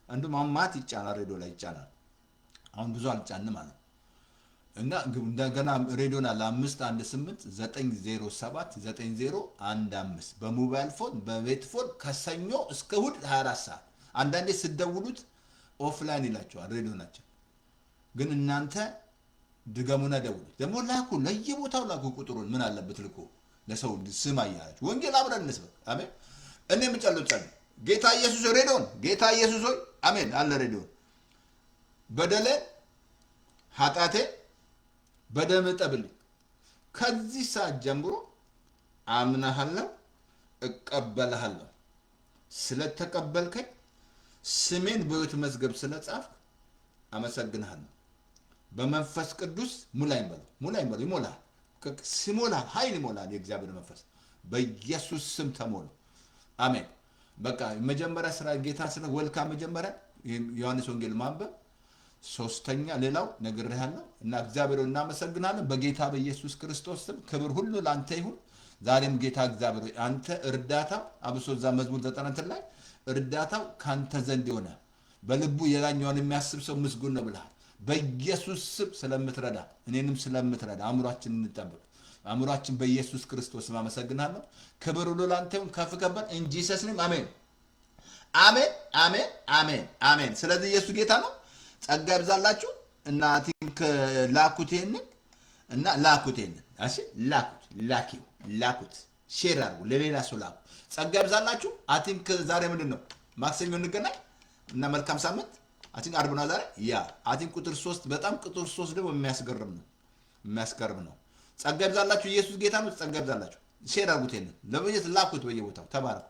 አንዱም አሁን ማት ይጫናል፣ ሬዲዮ ላይ ይጫናል። አሁን ብዙ አልጫንም ማለት እና እንደገና ሬዲዮና ለ518 907 9015 በሞባይል ፎን በቤት ፎን ከሰኞ እስከ እሑድ 24 ሰዓት። አንዳንዴ ስደውሉት ኦፍላይን ይላችኋል ሬዲዮ ናቸው። ግን እናንተ ድገሙና ደውሉት። ደግሞ ላኩ፣ ለየቦታው ላኩ። ቁጥሩን ምን አለበት ልኩ። ለሰው ስም አያያችሁ ወንጌል አብረን እንስበክ። አሜን። እኔ የምጸልየው ጸሎት ጌታ ኢየሱስ ሬዲዮን ጌታ ኢየሱስ ሆይ አሜን አለ ሬዲዮ በደለ ኃጢአቴ በደም ጠብልኝ። ከዚህ ሰዓት ጀምሮ አምናለሁ፣ እቀበልሃለሁ። ስለተቀበልከኝ ስሜን በሕይወት መዝገብ ስለጻፍክ አመሰግንሃለሁ። በመንፈስ ቅዱስ ሙላኝ በለው ይሞላል። ሲሞላል ኃይል ይሞላል። የእግዚአብሔር መንፈስ በኢየሱስ ስም ተሞሉ። አሜን። በቃ መጀመሪያ ስራ ጌታ ስለ ወልካ መጀመሪያ ዮሐንስ ወንጌል ማንበብ ሶስተኛ ሌላው ነግሬሃለሁ እና እግዚአብሔር እናመሰግናለን። በጌታ በኢየሱስ ክርስቶስ ስም ክብር ሁሉ ላንተ ይሁን። ዛሬም ጌታ እግዚአብሔር አንተ እርዳታ አብሶ እዛ መዝሙር 90 ላይ እርዳታው ካንተ ዘንድ የሆነ በልቡ የላኛውን የሚያስብ ሰው ምስጉን ነው ብለሃል። በኢየሱስ ስም ስለምትረዳ እኔንም ስለምትረዳ አእምሯችን እንጠብቅ። አእምሯችን በኢየሱስ ክርስቶስ ስም አመሰግናለሁ። ክብር ሁሉ ላንተ ይሁን። ከፍ ከበል ኢን ጂሰስ ኔም አሜን አሜን አሜን አሜን አሜን። ስለዚህ ኢየሱስ ጌታ ነው። ጸጋ ይብዛላችሁ እና ቲንክ ላኩቴን እና ላኩቴን እሺ ላኩት ሼር አድርጉ ለሌላ ሰው ላኩ። ጸጋ ይብዛላችሁ። ቲንክ ዛሬ ምንድነው ማክሰኞ እንገናኝ እና መልካም ሳምንት። ቲንክ አርብ ነው ዛሬ ያ ቲንክ ቁጥር 3 በጣም ቁጥር 3 ደግሞ የሚያስገርም ነው። ጸጋ ይብዛላችሁ። ኢየሱስ ጌታ ነው። ጸጋ ይብዛላችሁ። ሼር አድርጉት ለበየት ላኩት በየቦታው ተባረኩ።